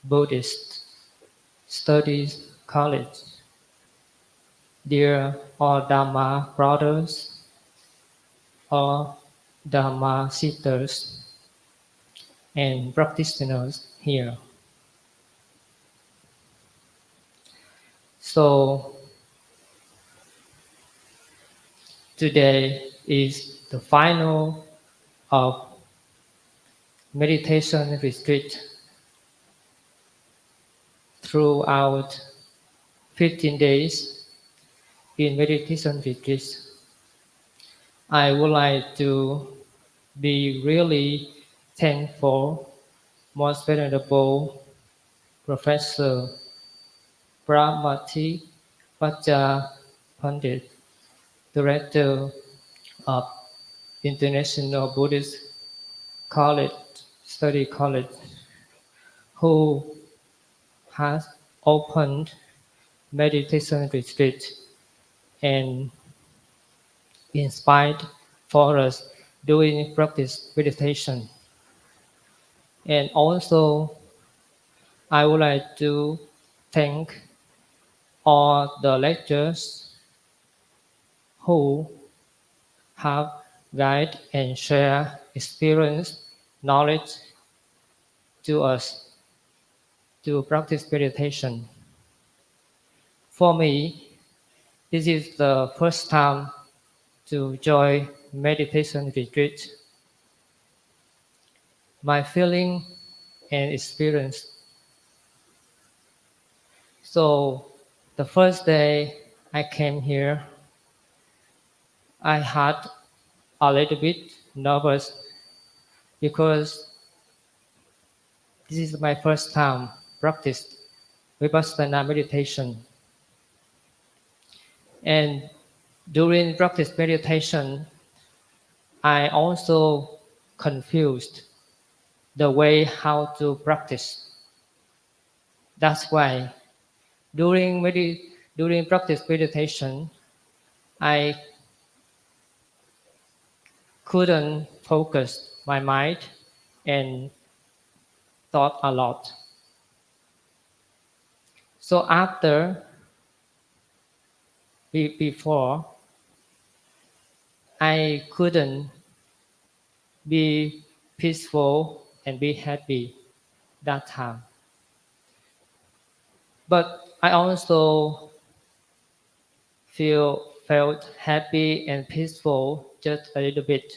Buddhist Studies College. There are Dharma brothers or Dharma sisters and practitioners here. So today is the final of meditation retreat. Throughout 15 days in meditation retreat, I would like to be really thankful, most venerable Professor Phra Medhivajrapundit, Director of International Buddhist College, Study College, who has opened meditation retreat and inspired for us doing practice meditation. And also, I would like to thank all the lecturers who have guided and share experience, knowledge to us to practice meditation. For me, this is the first time to join meditation retreat. My feeling and experience. So the first day I came here, I had a little bit nervous because this is my first time practice Vipassana meditation. And during practice meditation, I also confused the way how to practice. That's why during practice meditation, I couldn't focus my mind and thought a lot. So before, I couldn't be peaceful and be happy that time. But I also felt happy and peaceful just a little bit.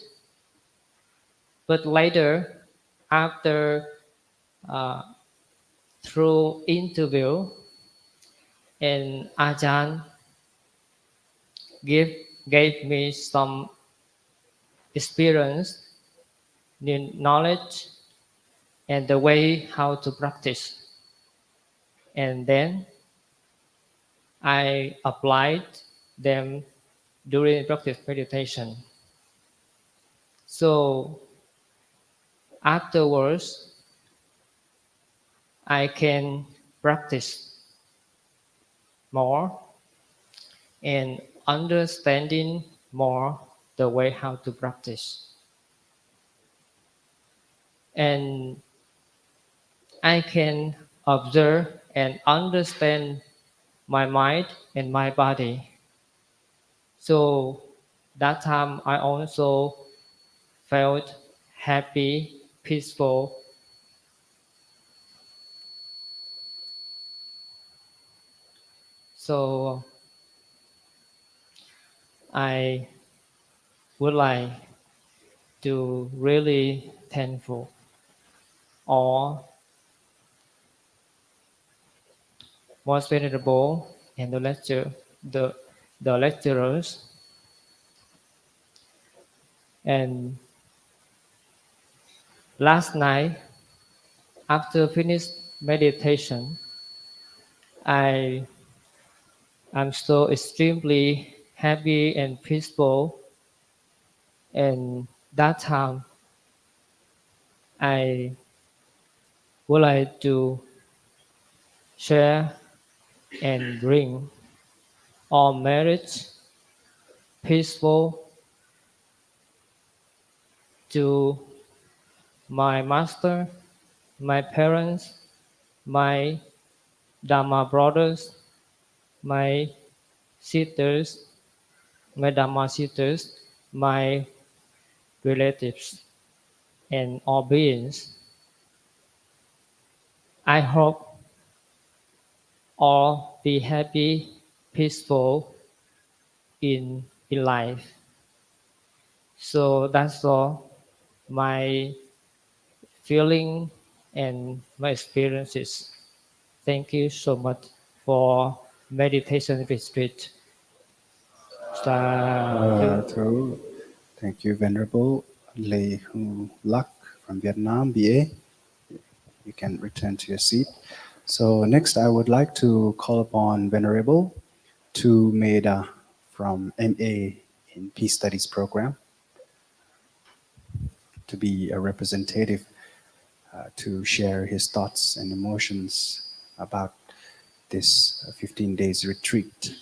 But later, after uh, through interview, and Ajahn give gave me some experience, new knowledge, and the way how to practice. And then I applied them during practice meditation. So afterwards, I can practice more and understanding more the way how to practice. And I can observe and understand my mind and my body. So that time I also felt happy, peaceful. So I would like to really thankful all most venerable and the the lecturers. And last night after finished meditation, I am so extremely happy and peaceful. And that time I would like to share and bring all marriage peaceful to my master, my parents, my Dharma brothers, my sisters, my Dharma sisters, my relatives, and all beings. I hope all be happy, peaceful in life. So that's all my feeling and my experiences. Thank you so much for meditation retreat. Sadhu. True. Thank you, Venerable Lei Hu Lak from Vietnam, BA. You can return to your seat. So next, I would like to call upon Venerable Tu Meda from MA in Peace Studies program to be a representative to share his thoughts and emotions about this 15 days retreat.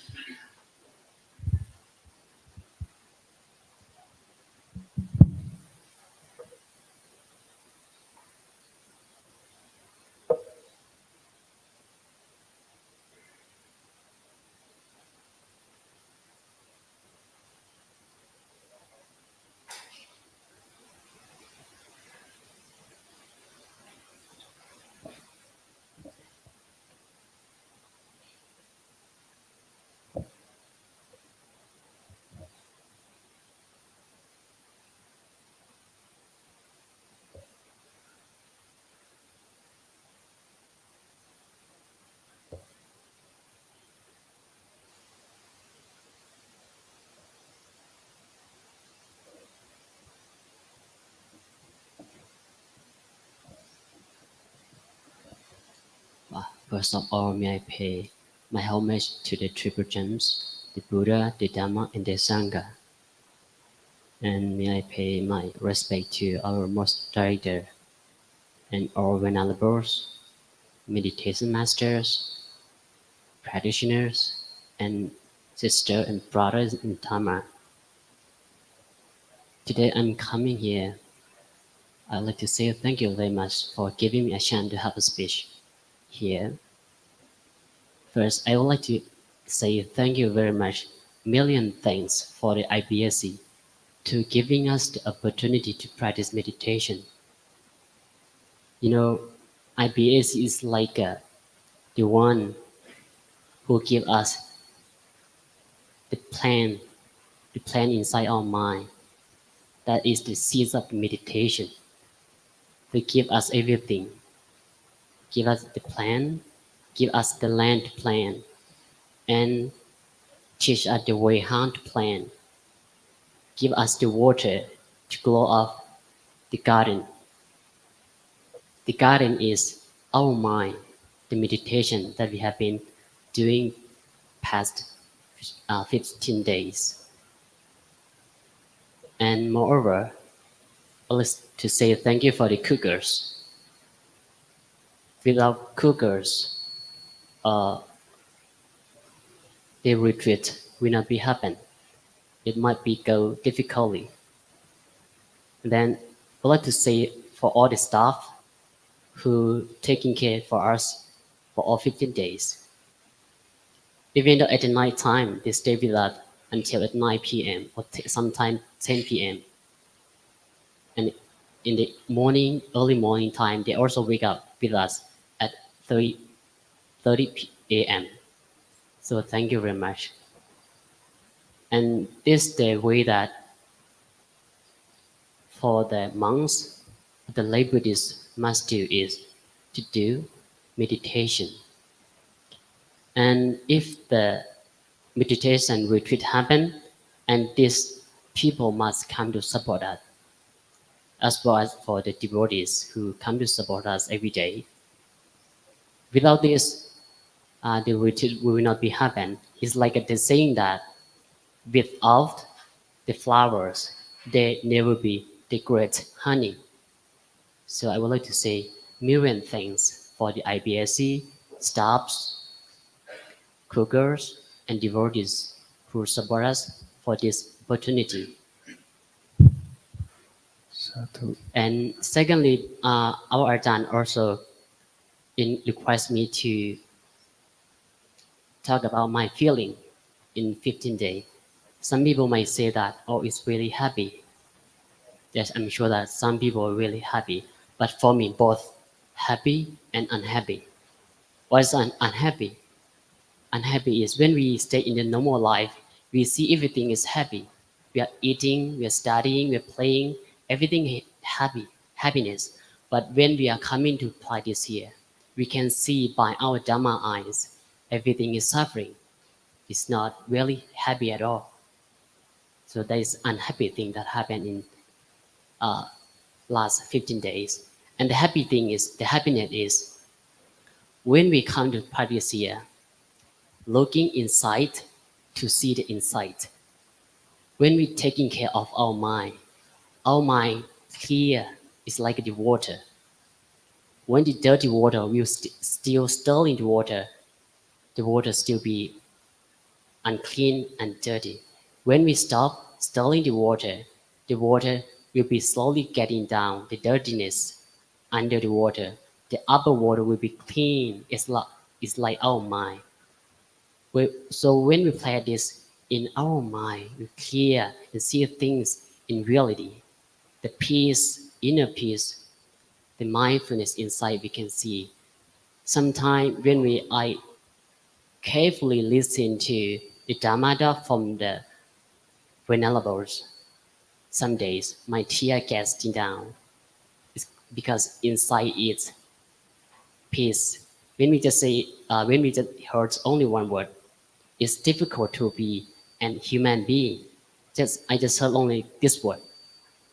First of all, may I pay my homage to the Triple Gems, the Buddha, the Dhamma, and the Sangha. And may I pay my respect to our most director and all venerables, meditation masters, practitioners, and sisters and brothers in Dhamma. Today I'm coming here. I'd like to say thank you very much for giving me a chance to have a speech here. First, I would like to say thank you very much, million thanks for the IBSC to giving us the opportunity to practice meditation. You know, IBSC is like the one who give us the plan inside our mind. That is the seeds of meditation. They give us everything. Give us the plan, give us the land to plan, and teach us the way how to plan. Give us the water to grow up the garden. The garden is our mind, the meditation that we have been doing past 15 days. And moreover, I'd like to say thank you for the cookers. Without cookers, the retreat will not be happen. It might be go difficultly. Then I'd like to say for all the staff who taking care for us for all 15 days. Even though at the night time they stay with us until at 9 p.m. or sometimes 10 p.m. And in the morning, early morning time, they also wake up with us at 30 a.m. So thank you very much. And this is the way that for the monks, the lay Buddhists must do is to do meditation. And if the meditation retreat happen, and these people must come to support us, as well as for the devotees who come to support us every day. Without this, the retreat will not be happen. It's like the saying that without the flowers, there never be the great honey. So I would like to say million thanks for the IBSC staffs, cookers, and devotees who support us for this opportunity. Sadhu. And secondly, our Ajahn also requires me to talk about my feeling in 15 days. Some people might say that, oh, it's really happy. Yes, I'm sure that some people are really happy. But for me, both happy and unhappy. What is unhappy? Unhappy is when we stay in the normal life, we see everything is happy. We are eating, we are studying, we are playing, everything happy, happiness. But when we are coming to practice here, we can see by our Dhamma eyes, everything is suffering. It's not really happy at all. So there is unhappy thing that happened in last 15 days. And the happiness is when we come to practice here, looking inside to see the insight. When we taking care of our mind clear is like the water. When the dirty water will still stir in the water still be unclean and dirty. When we stop stirring the water will be slowly getting down the dirtiness under the water. The upper water will be clean. It's like our mind. So when we play this in our mind, we clear and see things in reality. The peace, inner peace, the mindfulness inside we can see. Sometimes when I carefully listen to the Dhamma from the venerables, some days my tear gets down. It's because inside it's peace. When we just heard only one word, it's difficult to be an human being. I just heard only this word,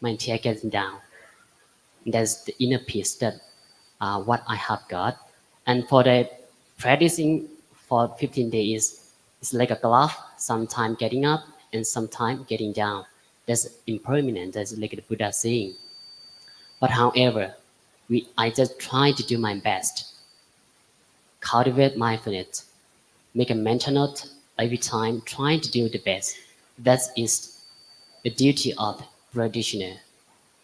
my tear getting down. That's the inner peace that what I have got. And for the practicing for 15 days, it's like a glove, sometime getting up and sometime getting down. That's impermanent, that's like the Buddha saying. But however, I just try to do my best, cultivate mindfulness, make a mental note every time, trying to do the best. That is the duty of practitioner.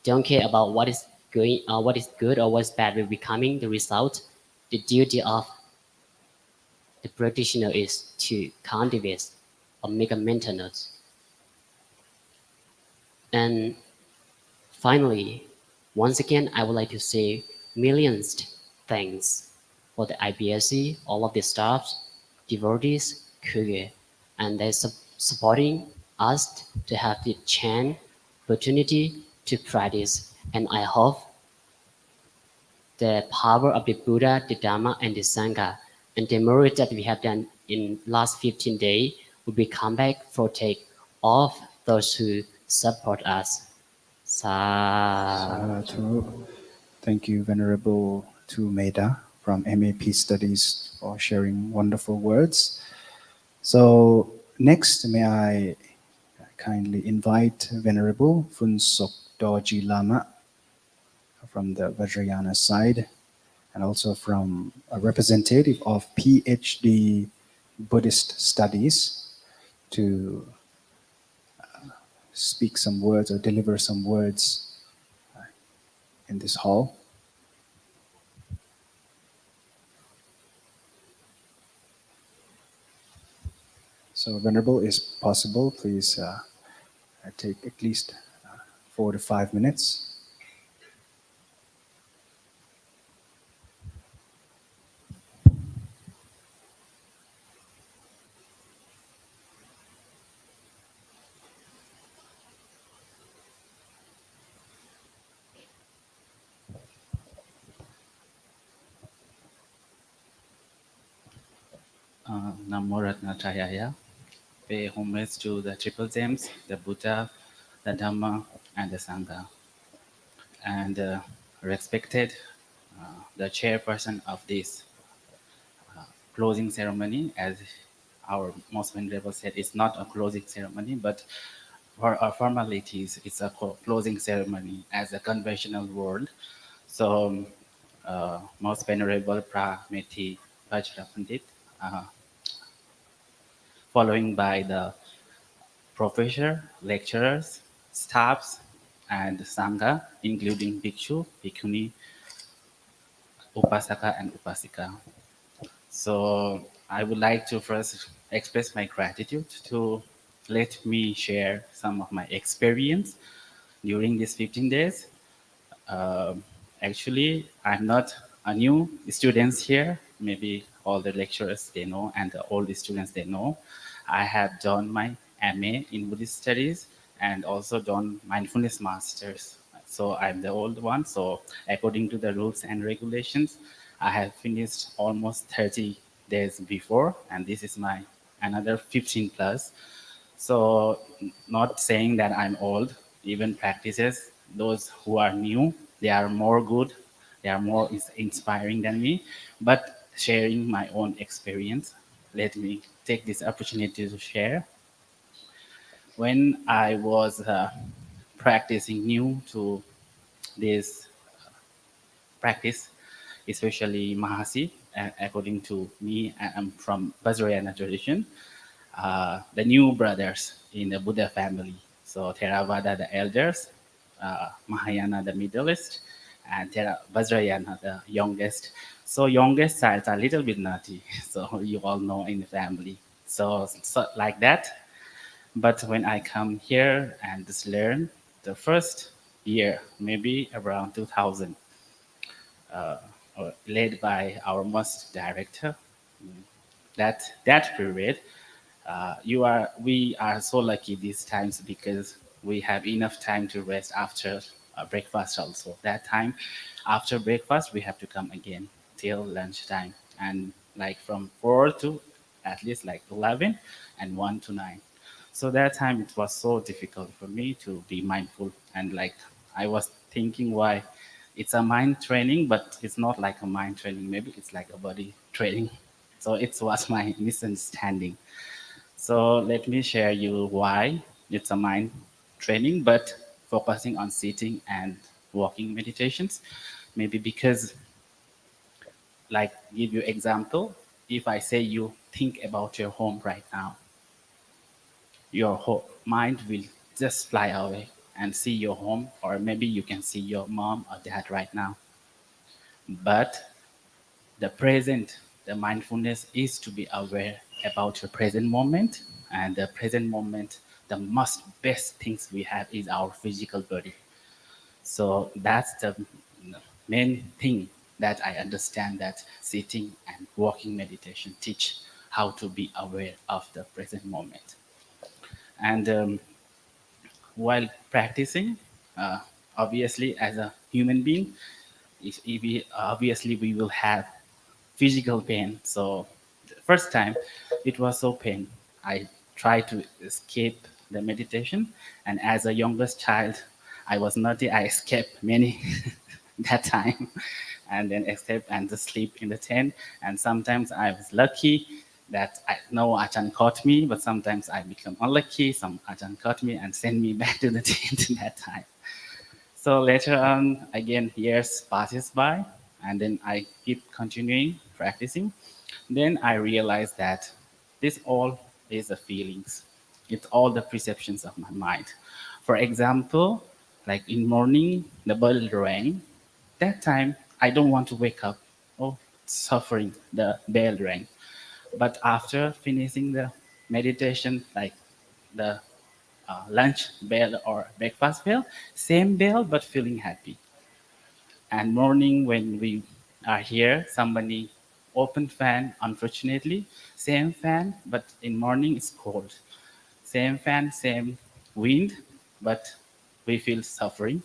Don't care about what is good or what is bad will becoming the result. The duty of the practitioner is to cultivate or make a mental note. And finally, once again, I would like to say millions thanks for the IBSC, all of the staffs, devotees, courier, and they're supporting us to have the chance, opportunity to practice. And I hope the power of the Buddha, the Dhamma, and the Sangha, and the merit that we have done in last 15 days will be come back for take of those who support us. Sa. Sadhu. Thank you, Venerable Tu Meda from MAP Studies for sharing wonderful words. So next, may I kindly invite Venerable Funsok Dorji Lama from the Vajrayana side, and also from a representative of PhD Buddhist Studies to speak some words or deliver some words in this hall. So, Venerable, is possible, please take at least 4 to 5 minutes. Namo Ratnatayaya. Pay homage to the Triple Gems, the Buddha, the Dhamma, and the Sangha. And respected the chairperson of this closing ceremony, as our most venerable said, it's not a closing ceremony, but for our formalities, it's a closing ceremony as a conventional world. So, most venerable Phra Medhivajrapundit, following by the professor, lecturers, staffs, and Sangha, including Bhikshu, Bhikkhuni, Upasaka, and Upasika. So I would like to first express my gratitude to let me share some of my experience during these 15 days. Um, Actually, I'm not a new student here. Maybe all the lecturers they know and all the students they know. I have done my MA in Buddhist Studies and also done Mindfulness Masters. So I'm the old one. So according to the rules and regulations, I have finished almost 30 days before, and this is my another 15 plus. So not saying that I'm old, even practices, those who are new, they are more good, they are more inspiring than me, but sharing my own experience, let me take this opportunity to share. When I was practicing new to this practice, especially Mahasi, according to me, I'm from Vajrayana tradition, the new brothers in the Buddha family. So Theravada, the elders, Mahayana, the middleest, and Vajrayana, the youngest. So youngest child are a little bit naughty. So you all know in the family. So like that. But when I come here and just learn, the first year, maybe around 2000, led by our most director, that period, we are so lucky these times because we have enough time to rest after breakfast also. That time after breakfast we have to come again till lunchtime, and like from 4 to at least like 11 and 1 to 9. So that time it was so difficult for me to be mindful, and like I was thinking why it's a mind training, but it's not like a mind training, maybe it's like a body training. So it was my misunderstanding. So let me share you why it's a mind training, but focusing on sitting and walking meditations. Maybe because, like, give you example. If I say you think about your home right now, your whole mind will just fly away and see your home, or maybe you can see your mom or dad right now. But the present, the mindfulness is to be aware about your present moment, and the present moment, the most best things we have is our physical body. So that's the main thing that I understand, that sitting and walking meditation teach how to be aware of the present moment. And while practicing, uh, obviously as a human being, if we, obviously we will have physical pain. So the first time it was so pain. I tried to escape the meditation, and as a youngest child, I was naughty. I escaped many that time, and then escape and just sleep in the tent. And sometimes I was lucky that no Achan caught me, but sometimes I become unlucky. Some Achan caught me and sent me back to the tent that time. So later on, again, years passes by, and then I keep continuing practicing. Then I realized that this all is the feelings. It's all the perceptions of my mind. For example, like in morning, the bell rang. That time, I don't want to wake up. Oh, suffering, the bell rang. But after finishing the meditation, like the lunch bell or breakfast bell, same bell but feeling happy. And morning when we are here, somebody open fan, unfortunately, same fan, but in morning it's cold. Same fan, same wind, but we feel suffering.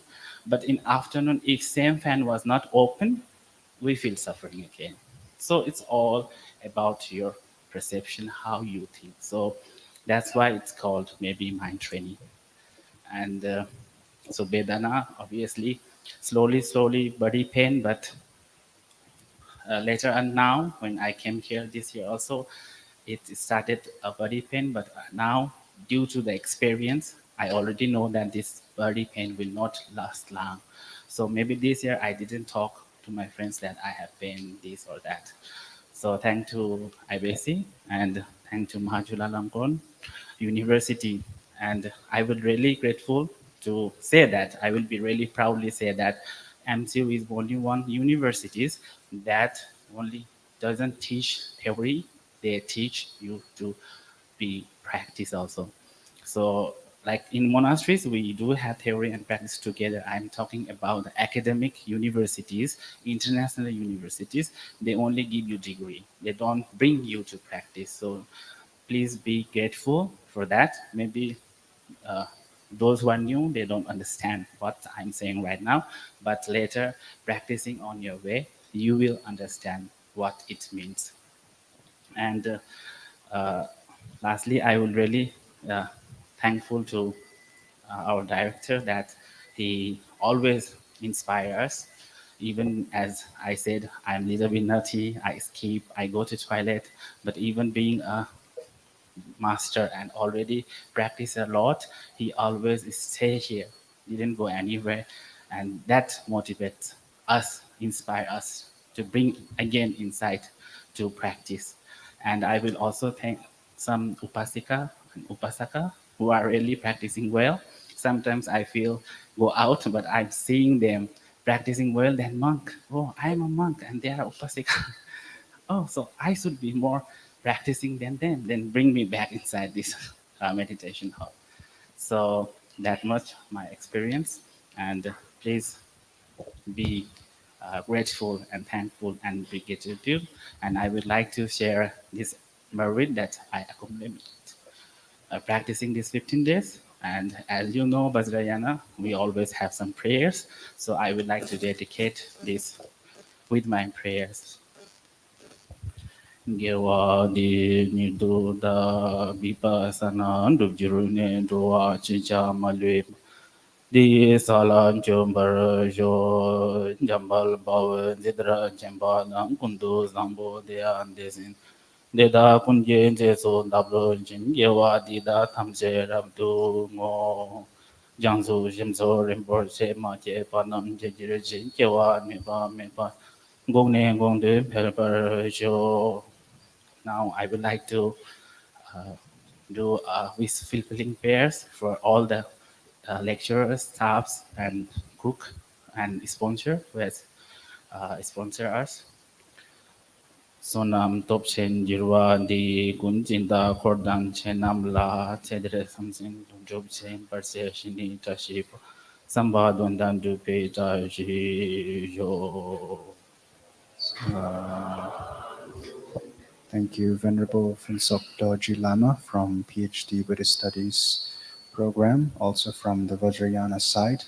But in afternoon, if same fan was not open, we feel suffering again. So it's all about your perception, how you think. So that's why it's called maybe mind training. And so Vedana, obviously, slowly, body pain, but later on now, when I came here this year also, it started a body pain, but now, due to the experience, I already know that this body pain will not last long. So maybe this year I didn't talk to my friends that I have pain, this or that. So thank to IBSC and thank to Mahajula University. And I would really grateful to say that, I will be really proudly say that MCU is only one universities that only doesn't teach theory, they teach you to be practice also. So like in monasteries, we do have theory and practice together. I'm talking about the academic universities, international universities. They only give you degree. They don't bring you to practice. So please be grateful for that. Maybe uh, those who are new, they don't understand what I'm saying right now, but later practicing on your way, you will understand what it means. And lastly, I would really thankful to our director that he always inspires us. Even as I said, I'm a little bit nutty, I escape, I go to toilet, but even being a master and already practice a lot, he always stay here, didn't go anywhere, and that motivates us, inspire us to bring again insight to practice. And I will also thank some upasika and upasaka who are really practicing well. Sometimes I feel go out, but I'm seeing them practicing well than monk. Oh, I'm a monk and they are upasika. Oh, so I should be more practicing than them, then bring me back inside this meditation hall. So that much my experience, and please be grateful and thankful and be gratitude. And I would like to share this merit that I accumulated practicing these 15 days. And as you know, Vajrayana, we always have some prayers. So I would like to dedicate this with my prayers. Gewa di nidu da bipa sana jiru ne doa chicha malwe di salam chumbar jo jambal baw zidra jamba nang kundu zambo de andesin de da kunje je so dablo jin gewa di da thamje rabdu ngo jangsu jimso rimpor che ma che panam je jire jin gewa me pa gong ne gong de per par jo. Now I would like to uh, do wish fulfilling prayers for all the lecturers, staffs, and cook and sponsor who has sponsor us. Sonam top chen jirwa di kun jinda kordang chenam la chedre samsin job chen parse shini taship samba dondan du pe ta ji yo. Thank you, Venerable Phuntsok Dorji Lama from PhD Buddhist Studies program, also from the Vajrayana side,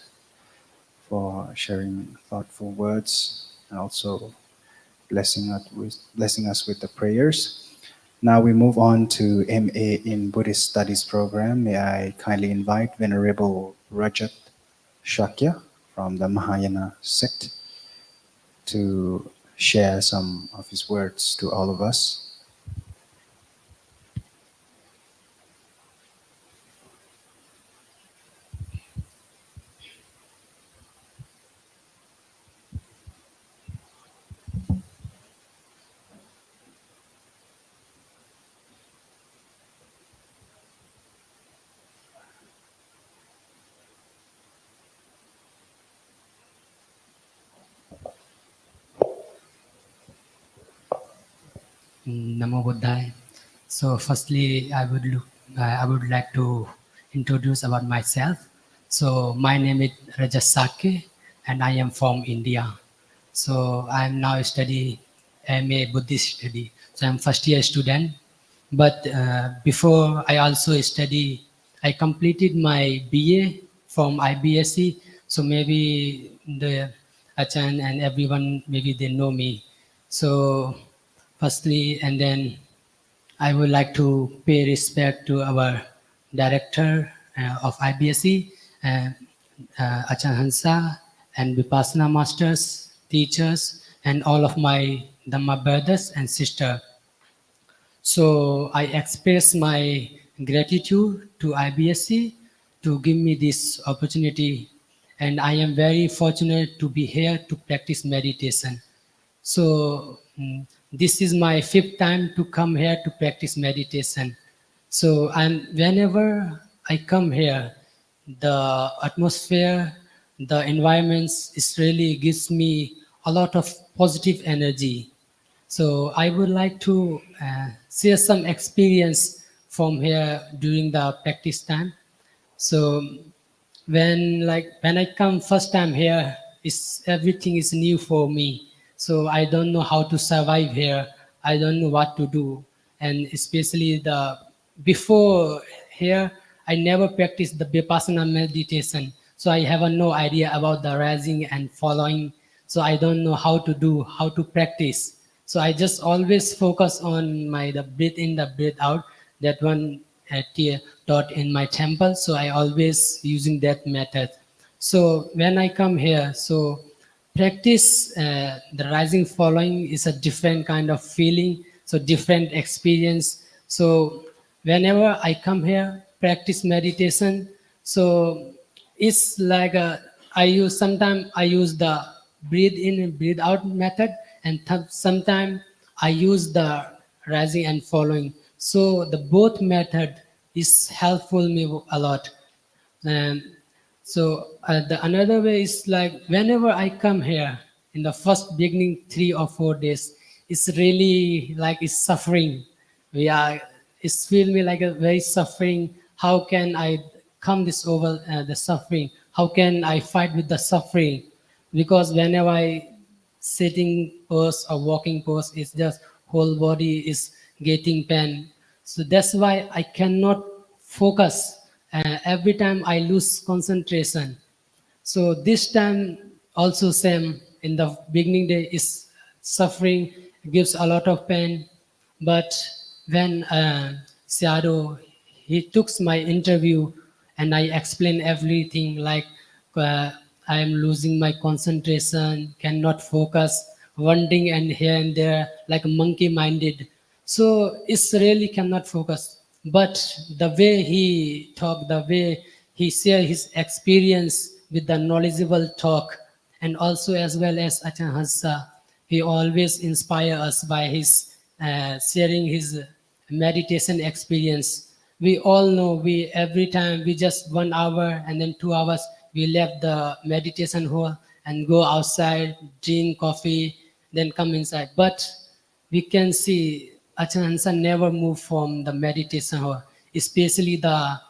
for sharing thoughtful words and also blessing us with the prayers. Now we move on to MA in Buddhist Studies program. May I kindly invite Venerable Rajat Shakya from the Mahayana sect to share some of his words to all of us. Namo Buddhaya. So firstly, I would like to introduce about myself. So my name is Rajasake, and I am from India. So I am now study MA Buddhist study. So I'm first year student. But before I also study, I completed my BA from IBSC. So maybe the Achan and everyone, maybe they know me. So firstly, and then I would like to pay respect to our director of IBSC, Achan Hansa, and Vipassana masters, teachers, and all of my Dhamma brothers and sisters. So I express my gratitude to IBSC to give me this opportunity, and I am very fortunate to be here to practice meditation. So this is my fifth time to come here to practice meditation. So and whenever I come here, the atmosphere, the environments, is really gives me a lot of positive energy. So I would like to share some experience from here during the practice time. So when I come first time here, is everything is new for me. So I don't know how to survive here. I don't know what to do, and especially the before here, I never practiced the vipassana meditation. So I have no idea about the rising and following. So I don't know how to do, how to practice. So I just always focus on my the breathe in, the breathe out. That one taught in my temple. So I always using that method. So when I come here, so practice the rising following is a different kind of feeling, so different experience. So whenever I come here, practice meditation. So it's like sometimes I use the breathe in and breathe out method, and sometimes I use the rising and following. So the both method is helpful me a lot. And so the another way is like whenever I come here in the first beginning 3 or 4 days, it's really like it's suffering. We are, it's feel me like a very suffering. How can I come this over the suffering? How can I fight with the suffering? Because whenever I sitting pose or walking pose, it's just whole body is getting pain. So that's why I cannot focus. Every time I lose concentration. So this time also same in the beginning day is suffering, gives a lot of pain. But when Seado, he took my interview and I explained everything like uh, I am losing my concentration, cannot focus, wandering and here and there like a monkey minded. So it's really cannot focus. But the way he talk, the way he share his experience with the knowledgeable talk, and also as well as Achan Hansa, he always inspire us by his sharing his meditation experience. We all know we every time we just 1 hour and then 2 hours we left the meditation hall and go outside, drink coffee, then come inside. But we can see Achan Hansa never moved from the meditation hall, especially the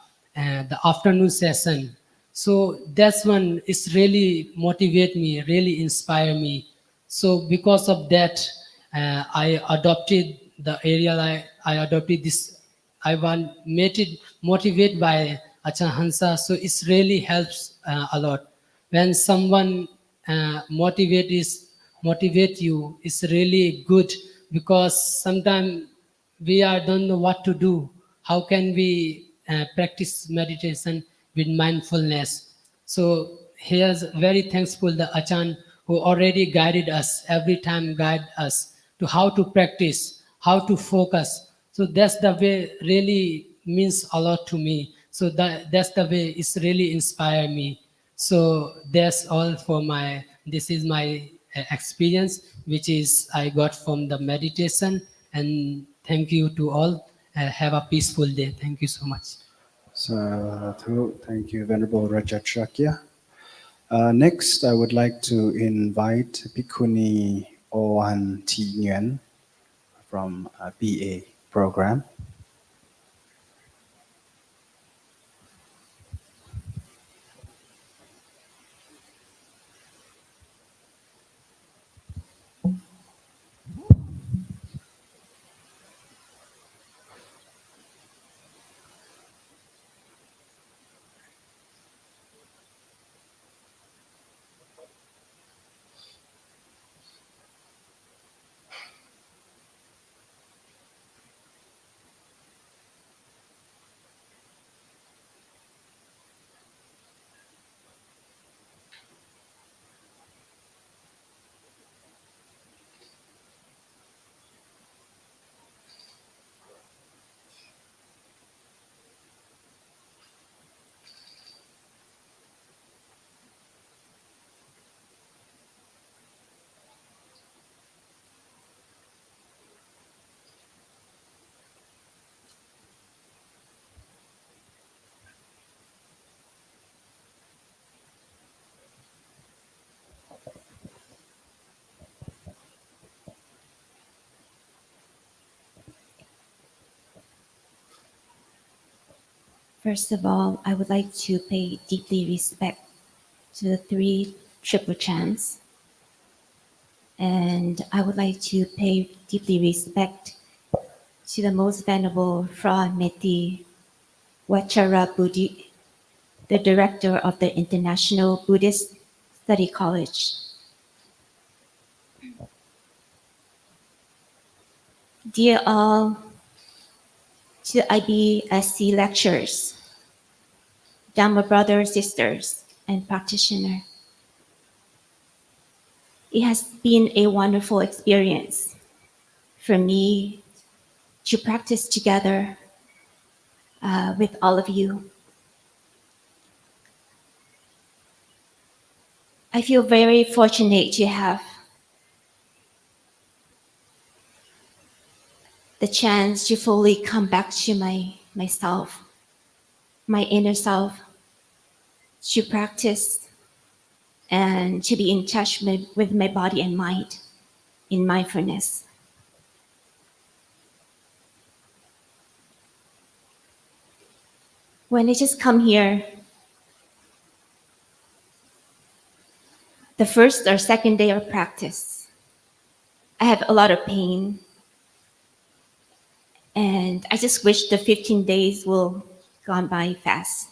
afternoon session. So that's one is really motivate me, really inspire me. So because of that, I adopted the area. I adopted this. I want made it motivate by Achan Hansa. So it really helps a lot when someone motivate you. It's really good because sometimes we are don't know what to do. How can we practice meditation with mindfulness? So here's very thankful the Achan who already guided us every time guide us to how to practice, how to focus. So that's the way really means a lot to me. So that's the way it's really inspire me. So that's all for my. This is my experience, which is I got from the meditation. And thank you to all. Have a peaceful day. Thank you so much. So, thank you, Venerable Rajat Shakya. Next, I would like to invite Bhikkhuni Oan Thi Nguyen from BA program. First of all, I would like to pay deeply respect to the three triple chants. And I would like to pay deeply respect to the most venerable Phra Medhivajrapundit, the director of the International Buddhist Study College. Dear all, to IBSC lectures, Dhamma brothers, sisters, and practitioners. It has been a wonderful experience for me to practice together with all of you. I feel very fortunate to have the chance to fully come back to myself, my inner self, to practice and to be in touch with my body and mind in mindfulness. When I just come here, the first or second day of practice, I have a lot of pain. And I just wish the 15 days will gone by fast.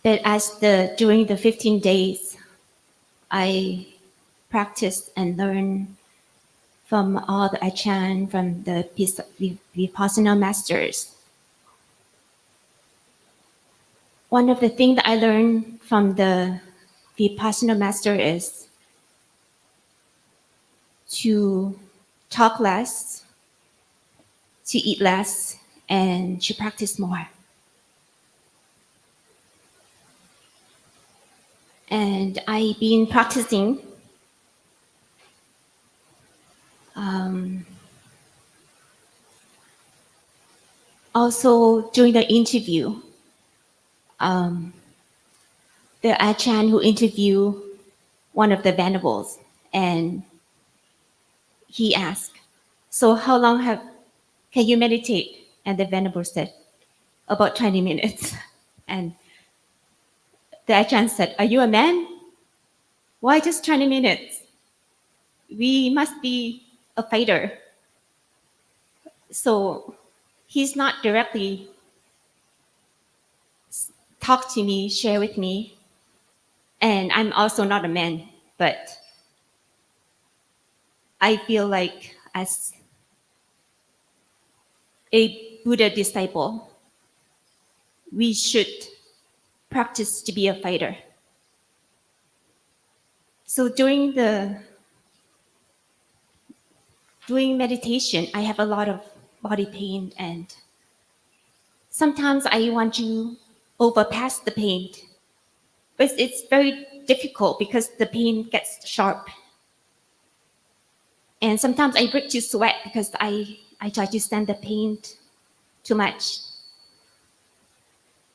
But during the 15 days, I practiced and learned from all the Achan, from the Vipassana masters. One of the things that I learned from the Vipassana master is to talk less, to eat less, and to practice more. And I've been practicing also during the interview. The Achan who interviewed one of the venerables, and he asked, "So how long can you meditate?" And the venerable said, "About 20 minutes." And the Achan said, "Are you a man? Why just 20 minutes? We must be a fighter." So he's not directly talk to me, share with me, and I'm also not a man, but I feel like as a Buddha disciple, we should practice to be a fighter. So during meditation, I have a lot of body pain, and sometimes I want to overpass the pain, but it's very difficult because the pain gets sharp. And sometimes I break to sweat because I try to stand the pain too much.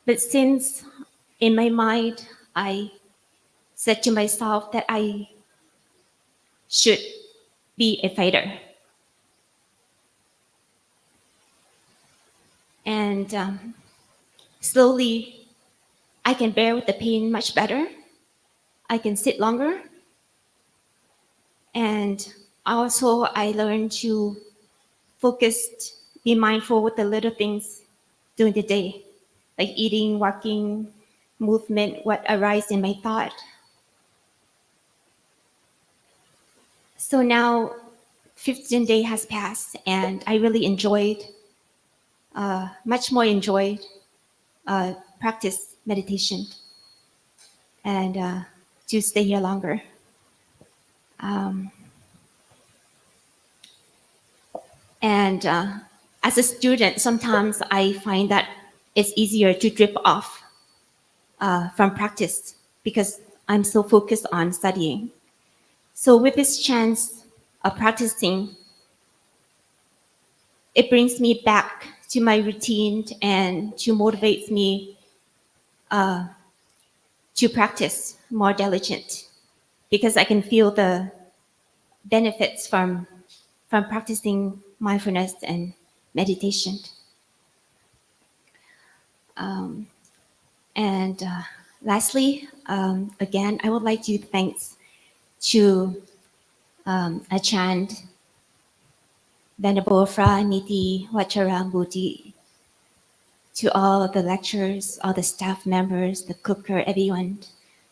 But since in my mind, I said to myself that I should be a fighter. And slowly, I can bear with the pain much better. I can sit longer. And also, I learned to focus, be mindful with the little things during the day, like eating, walking, movement, what arises in my thought. So now 15 days has passed, and I really enjoyed, much more enjoyed practice meditation and to stay here longer. And as a student, sometimes I find that it's easier to drift off from practice because I'm so focused on studying. So with this chance of practicing, it brings me back to my routine and to motivate me to practice more diligent because I can feel the benefits from practicing mindfulness and meditation. And lastly, again, I would like to thank to Achan, Venerable Phra, Medhivajrapundit, to all the lecturers, all the staff members, the cooker, everyone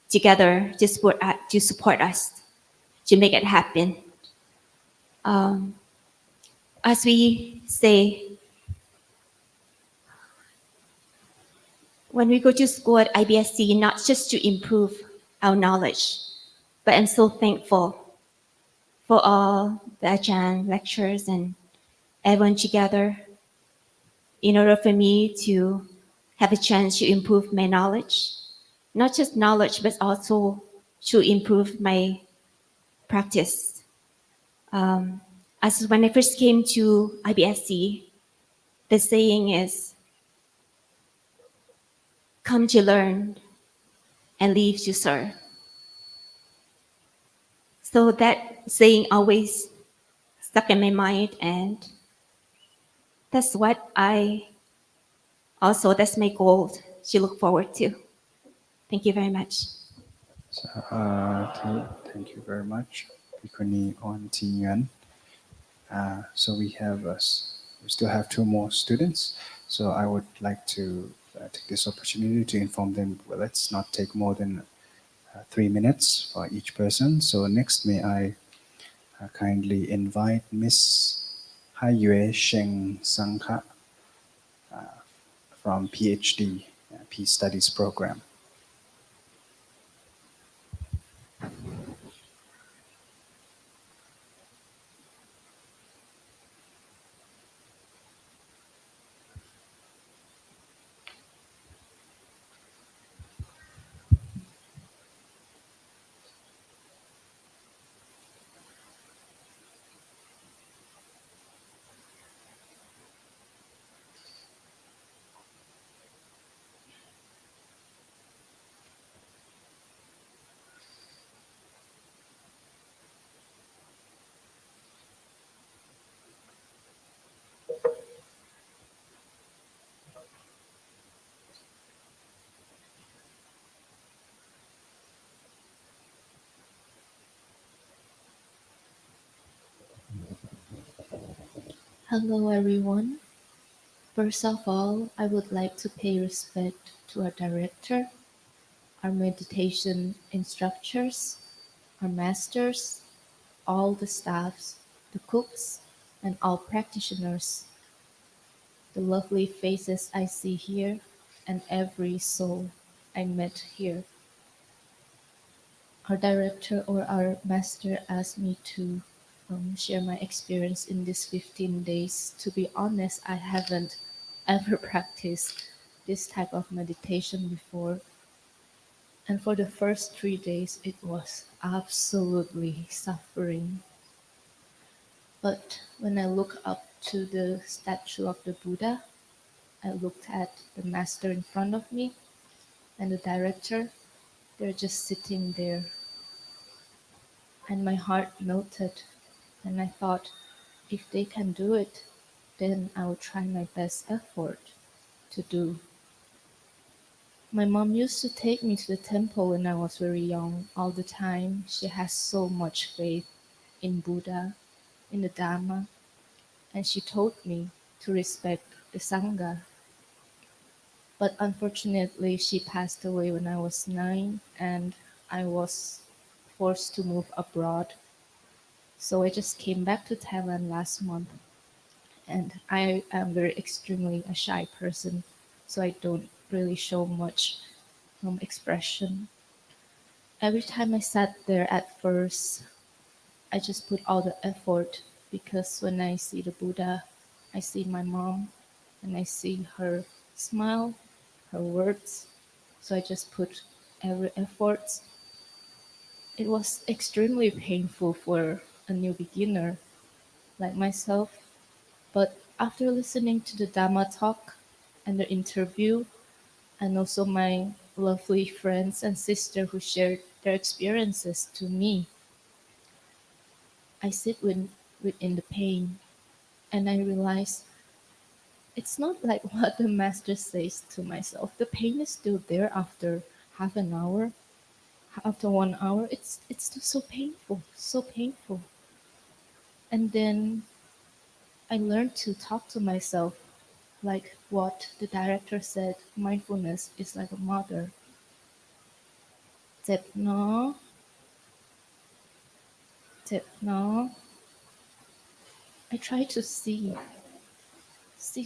together to support us, to make it happen. Um, as we say, when we go to school at IBSC, not just to improve our knowledge, but I'm so thankful for all the Ajahn lectures and everyone together in order for me to have a chance to improve my knowledge, not just knowledge, but also to improve my practice. As when I first came to IBSC, the saying is, come to learn and leave to serve. So that saying always stuck in my mind, and that's what that's my goal to look forward to. Thank you very much. So, thank you very much, Bhikkhuni on Nguyen. So we still have two more students. So I would like to take this opportunity to inform them. Well, let's not take more than 3 minutes for each person. So next, may I kindly invite Miss Haiyue Sheng Sangha from PhD Peace Studies Program. Hello everyone. First of all, I would like to pay respect to our director, our meditation instructors, our masters, all the staffs, the cooks, and all practitioners, the lovely faces I see here, and every soul I met here. Our director or our master asked me to share my experience in these 15 days. To be honest, I haven't ever practiced this type of meditation before. And for the first 3 days, it was absolutely suffering. But when I looked up to the statue of the Buddha, I looked at the master in front of me and the director. They're just sitting there. And my heart melted. And I thought, if they can do it, then I will try my best effort to do. My mom used to take me to the temple when I was very young all the time. She has so much faith in Buddha, in the Dharma, and she told me to respect the Sangha. But unfortunately, she passed away when I was 9 and I was forced to move abroad. So I just came back to Thailand last month, and I am very extremely a shy person, so I don't really show much expression. Every time I sat there at first, I just put all the effort because when I see the Buddha, I see my mom and I see her smile, her words. So I just put every effort. It was extremely painful for a new beginner like myself. But after listening to the Dhamma talk and the interview, and also my lovely friends and sister who shared their experiences to me, I sit within the pain and I realize it's not like what the master says to myself. The pain is still there after half an hour, after 1 hour. It's still so painful, so painful. And then I learned to talk to myself like what the director said, mindfulness is like a mother. เจ็บเนาะเจ็บเนาะ I try to see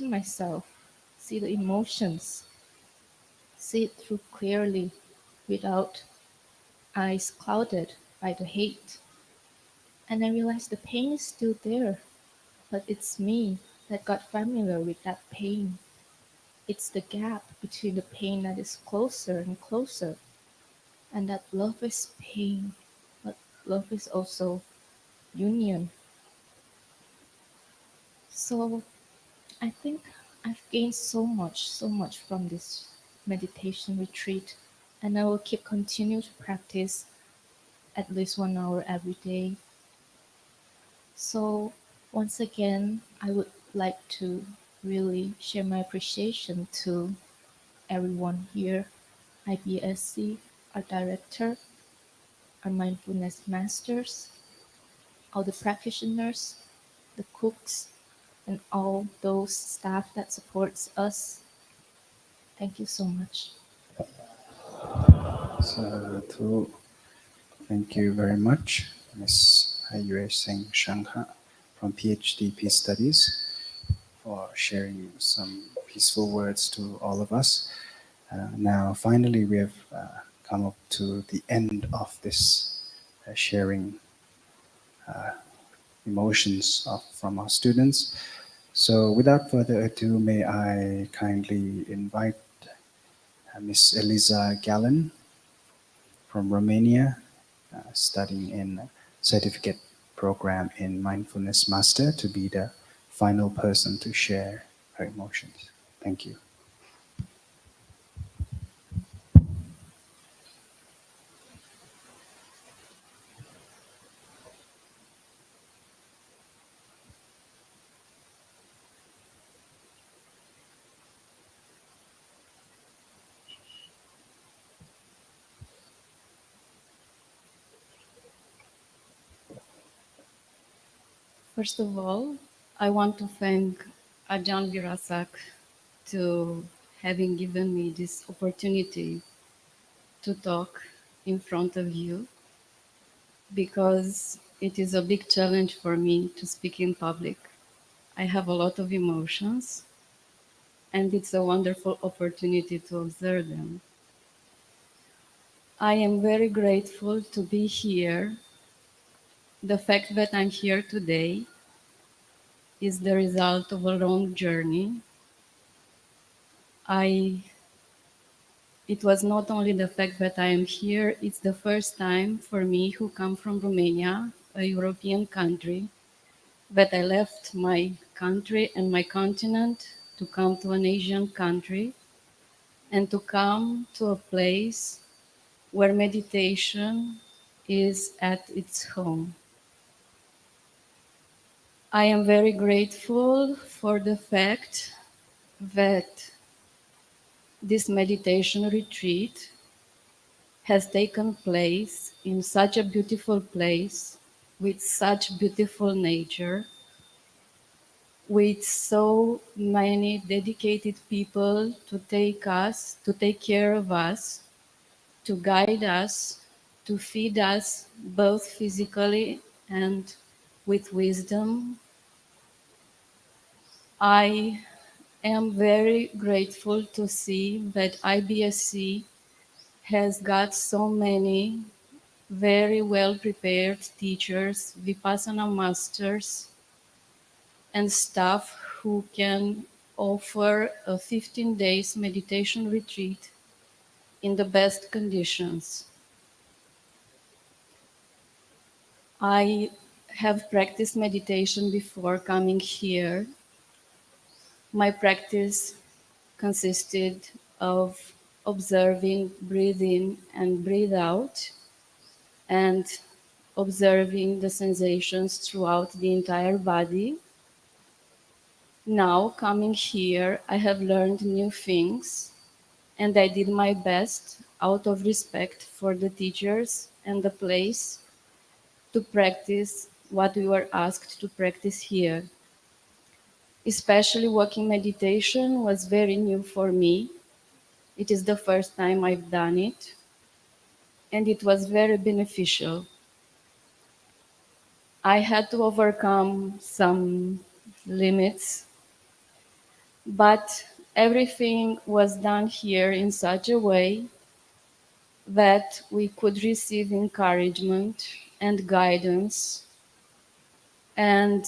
myself, see the emotions, see it through clearly without eyes clouded by the hate. And I realized the pain is still there, but it's me that got familiar with that pain. It's the gap between the pain that is closer and closer, and that love is pain, but love is also union. So I think I've gained so much from this meditation retreat, and I will continue to practice at least 1 hour every day. So once again, I would like to really share my appreciation to everyone here, IBSC, our director, our mindfulness masters, all the practitioners, the cooks, and all those staff that supports us. Thank you so much. So, thank you very much, Ms. Ayue Seng Shangha from PhD Peace Studies, for sharing some peaceful words to all of us. Now, finally, we have come up to the end of this sharing emotions from our students. So, without further ado, may I kindly invite Miss Eliza Gallen from Romania, studying in certificate program in Mindfulness Master, to be the final person to share her emotions. Thank you. First of all, I want to thank Ajahn Virasak to having given me this opportunity to talk in front of you, because it is a big challenge for me to speak in public. I have a lot of emotions, and it's a wonderful opportunity to observe them. I am very grateful to be here. The fact that I'm here today is the result of a long journey. It was not only the fact that I am here, it's the first time for me, who come from Romania, a European country, that I left my country and my continent to come to an Asian country and to come to a place where meditation is at its home. I am very grateful for the fact that this meditation retreat has taken place in such a beautiful place, with such beautiful nature, with so many dedicated people to take care of us, to guide us, to feed us both physically and with wisdom. I am very grateful to see that IBSC has got so many very well prepared teachers, Vipassana masters, and staff who can offer a 15 days meditation retreat in the best conditions. I have practiced meditation before coming here. My practice consisted of observing breathe in and breathe out, and observing the sensations throughout the entire body. Now, coming here, I have learned new things, and I did my best, out of respect for the teachers and the place, to practice what we were asked to practice here. Especially walking meditation was very new for me. It is the first time I've done it, and it was very beneficial. I had to overcome some limits, but everything was done here in such a way that we could receive encouragement and guidance. And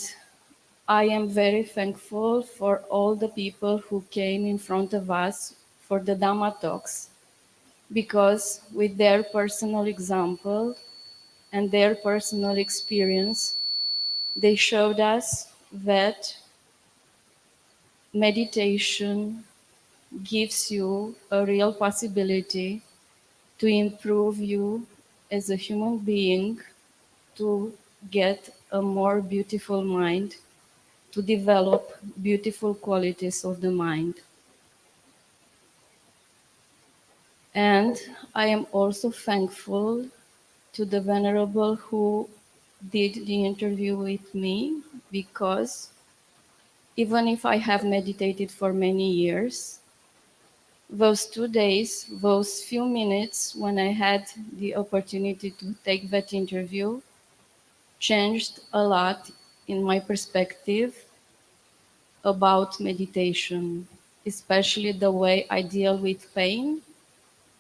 I am very thankful for all the people who came in front of us for the Dhamma talks, because with their personal example and their personal experience, they showed us that meditation gives you a real possibility to improve you as a human being, to get a more beautiful mind, to develop beautiful qualities of the mind. And I am also thankful to the Venerable who did the interview with me, because even if I have meditated for many years, those 2 days, those few minutes when I had the opportunity to take that interview, changed a lot in my perspective about meditation, especially the way I deal with pain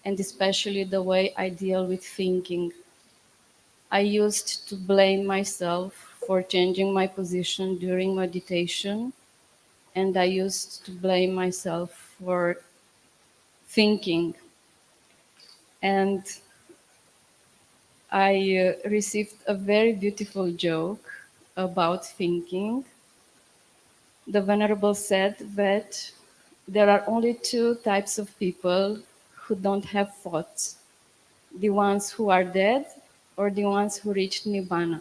and especially the way I deal with thinking. I used to blame myself for changing my position during meditation, and I used to blame myself for thinking. And I received a very beautiful joke about thinking. The Venerable said that there are only two types of people who don't have thoughts: the ones who are dead or the ones who reached Nibbana.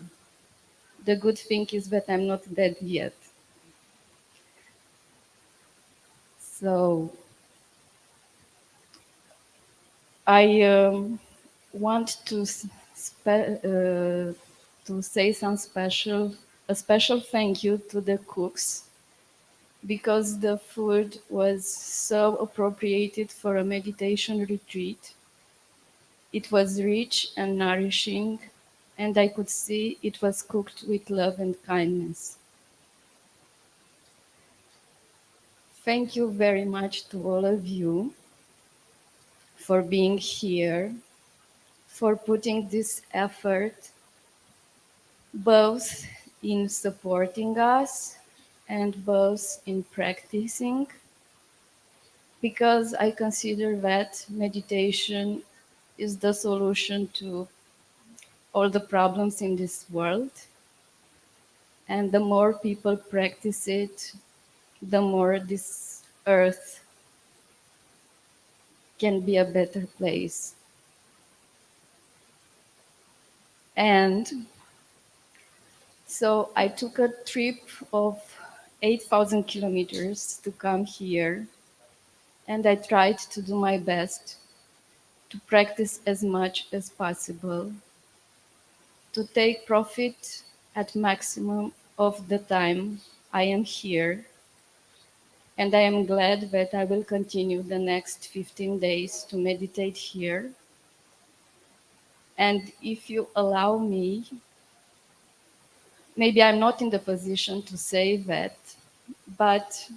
The good thing is that I'm not dead yet. So I want to say a special thank you to the cooks, because the food was so appropriated for a meditation retreat. It was rich and nourishing, and I could see it was cooked with love and kindness. Thank you very much to all of you for being here, for putting this effort both in supporting us and both in practicing, because I consider that meditation is the solution to all the problems in this world. And the more people practice it, the more this earth can be a better place. And so I took a trip of 8,000 kilometers to come here, and I tried to do my best to practice as much as possible, to take profit at maximum of the time I am here. And I am glad that I will continue the next 15 days to meditate here. And if you allow me, maybe I'm not in the position to say that, but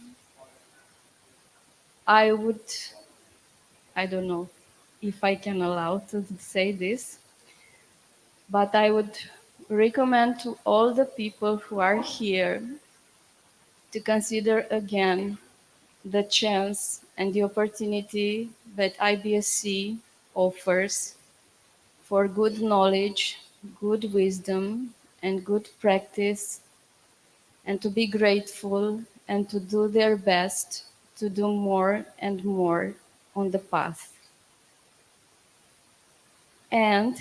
I would, I don't know if I can allow to say this, but I would recommend to all the people who are here to consider again the chance and the opportunity that IBSC offers for good knowledge, good wisdom, and good practice, and to be grateful and to do their best to do more and more on the path. And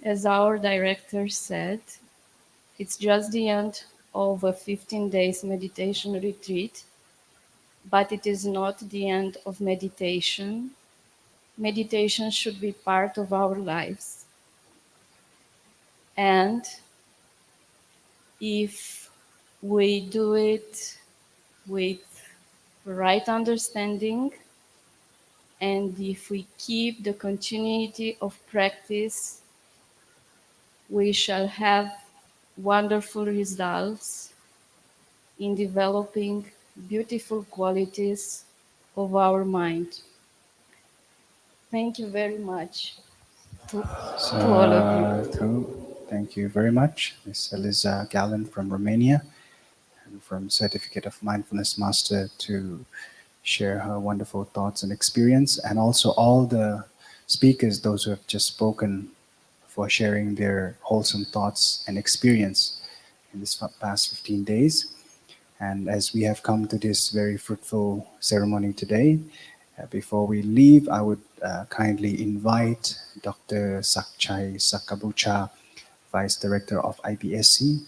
as our director said, it's just the end of a 15 days meditation retreat, but it is not the end of meditation. Meditation should be part of our lives. And if we do it with right understanding, and if we keep the continuity of practice, we shall have wonderful results in developing beautiful qualities of our mind. Thank you very much to all of you. Thank you very much, Ms. Eliza Gallen from Romania, and from Certificate of Mindfulness Master to share her wonderful thoughts and experience, and also all the speakers, those who have just spoken, for sharing their wholesome thoughts and experience in this past 15 days. And as we have come to this very fruitful ceremony today, before we leave, I would kindly invite Dr. Sakchai Sakabucha, Vice Director of IBSC,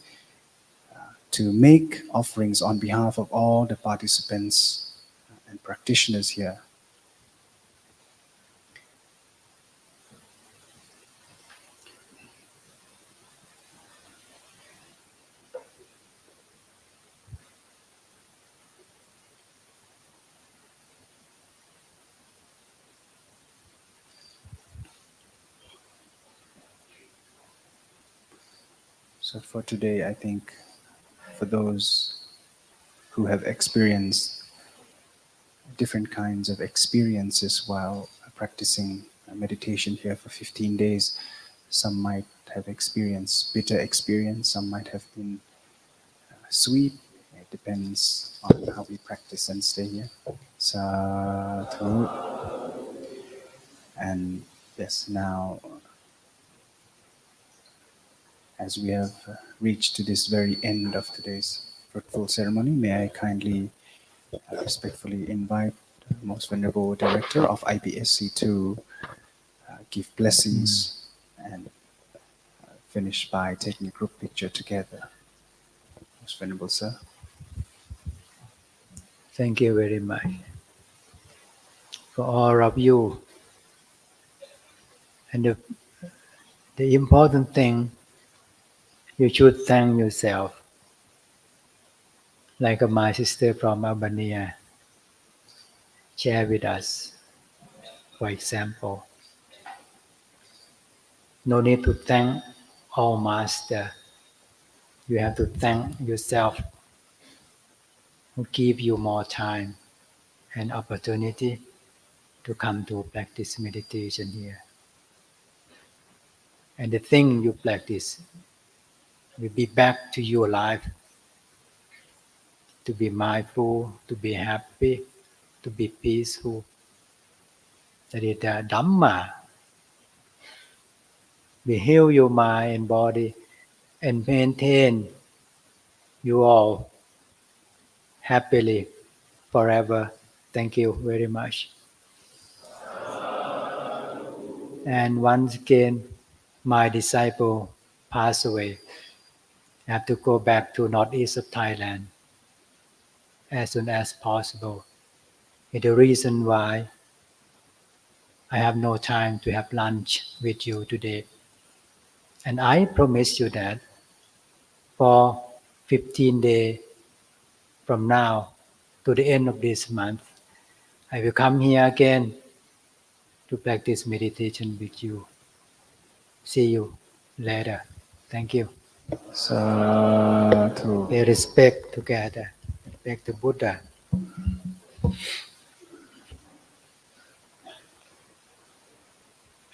to make offerings on behalf of all the participants and practitioners here. So for today, I think for those who have experienced different kinds of experiences while practicing meditation here for 15 days, some might have experienced bitter experience, some might have been sweet. It depends on how we practice and stay here. Sadhu. And yes, now as we have reached to this very end of today's fruitful ceremony, may I kindly respectfully invite the Most Venerable Director of IBSC to give blessings and finish by taking a group picture together. Most Venerable Sir. Thank you very much for all of you. And the important thing, you should thank yourself. Like my sister from Albania shared with us, for example. No need to thank all master. You have to thank yourself who give you more time and opportunity to come to practice meditation here. And the thing you practice will be back to your life, to be mindful, to be happy, to be peaceful. That is the Dhamma. We heal your mind and body and maintain you all happily forever. Thank you very much. And once again, my disciple passed away. I have to go back to northeast of Thailand as soon as possible. It's the reason why I have no time to have lunch with you today. And I promise you that for 15 days from now to the end of this month, I will come here again to practice meditation with you. See you later. Thank you. Sadhu. Pay respect together. Respect the Buddha.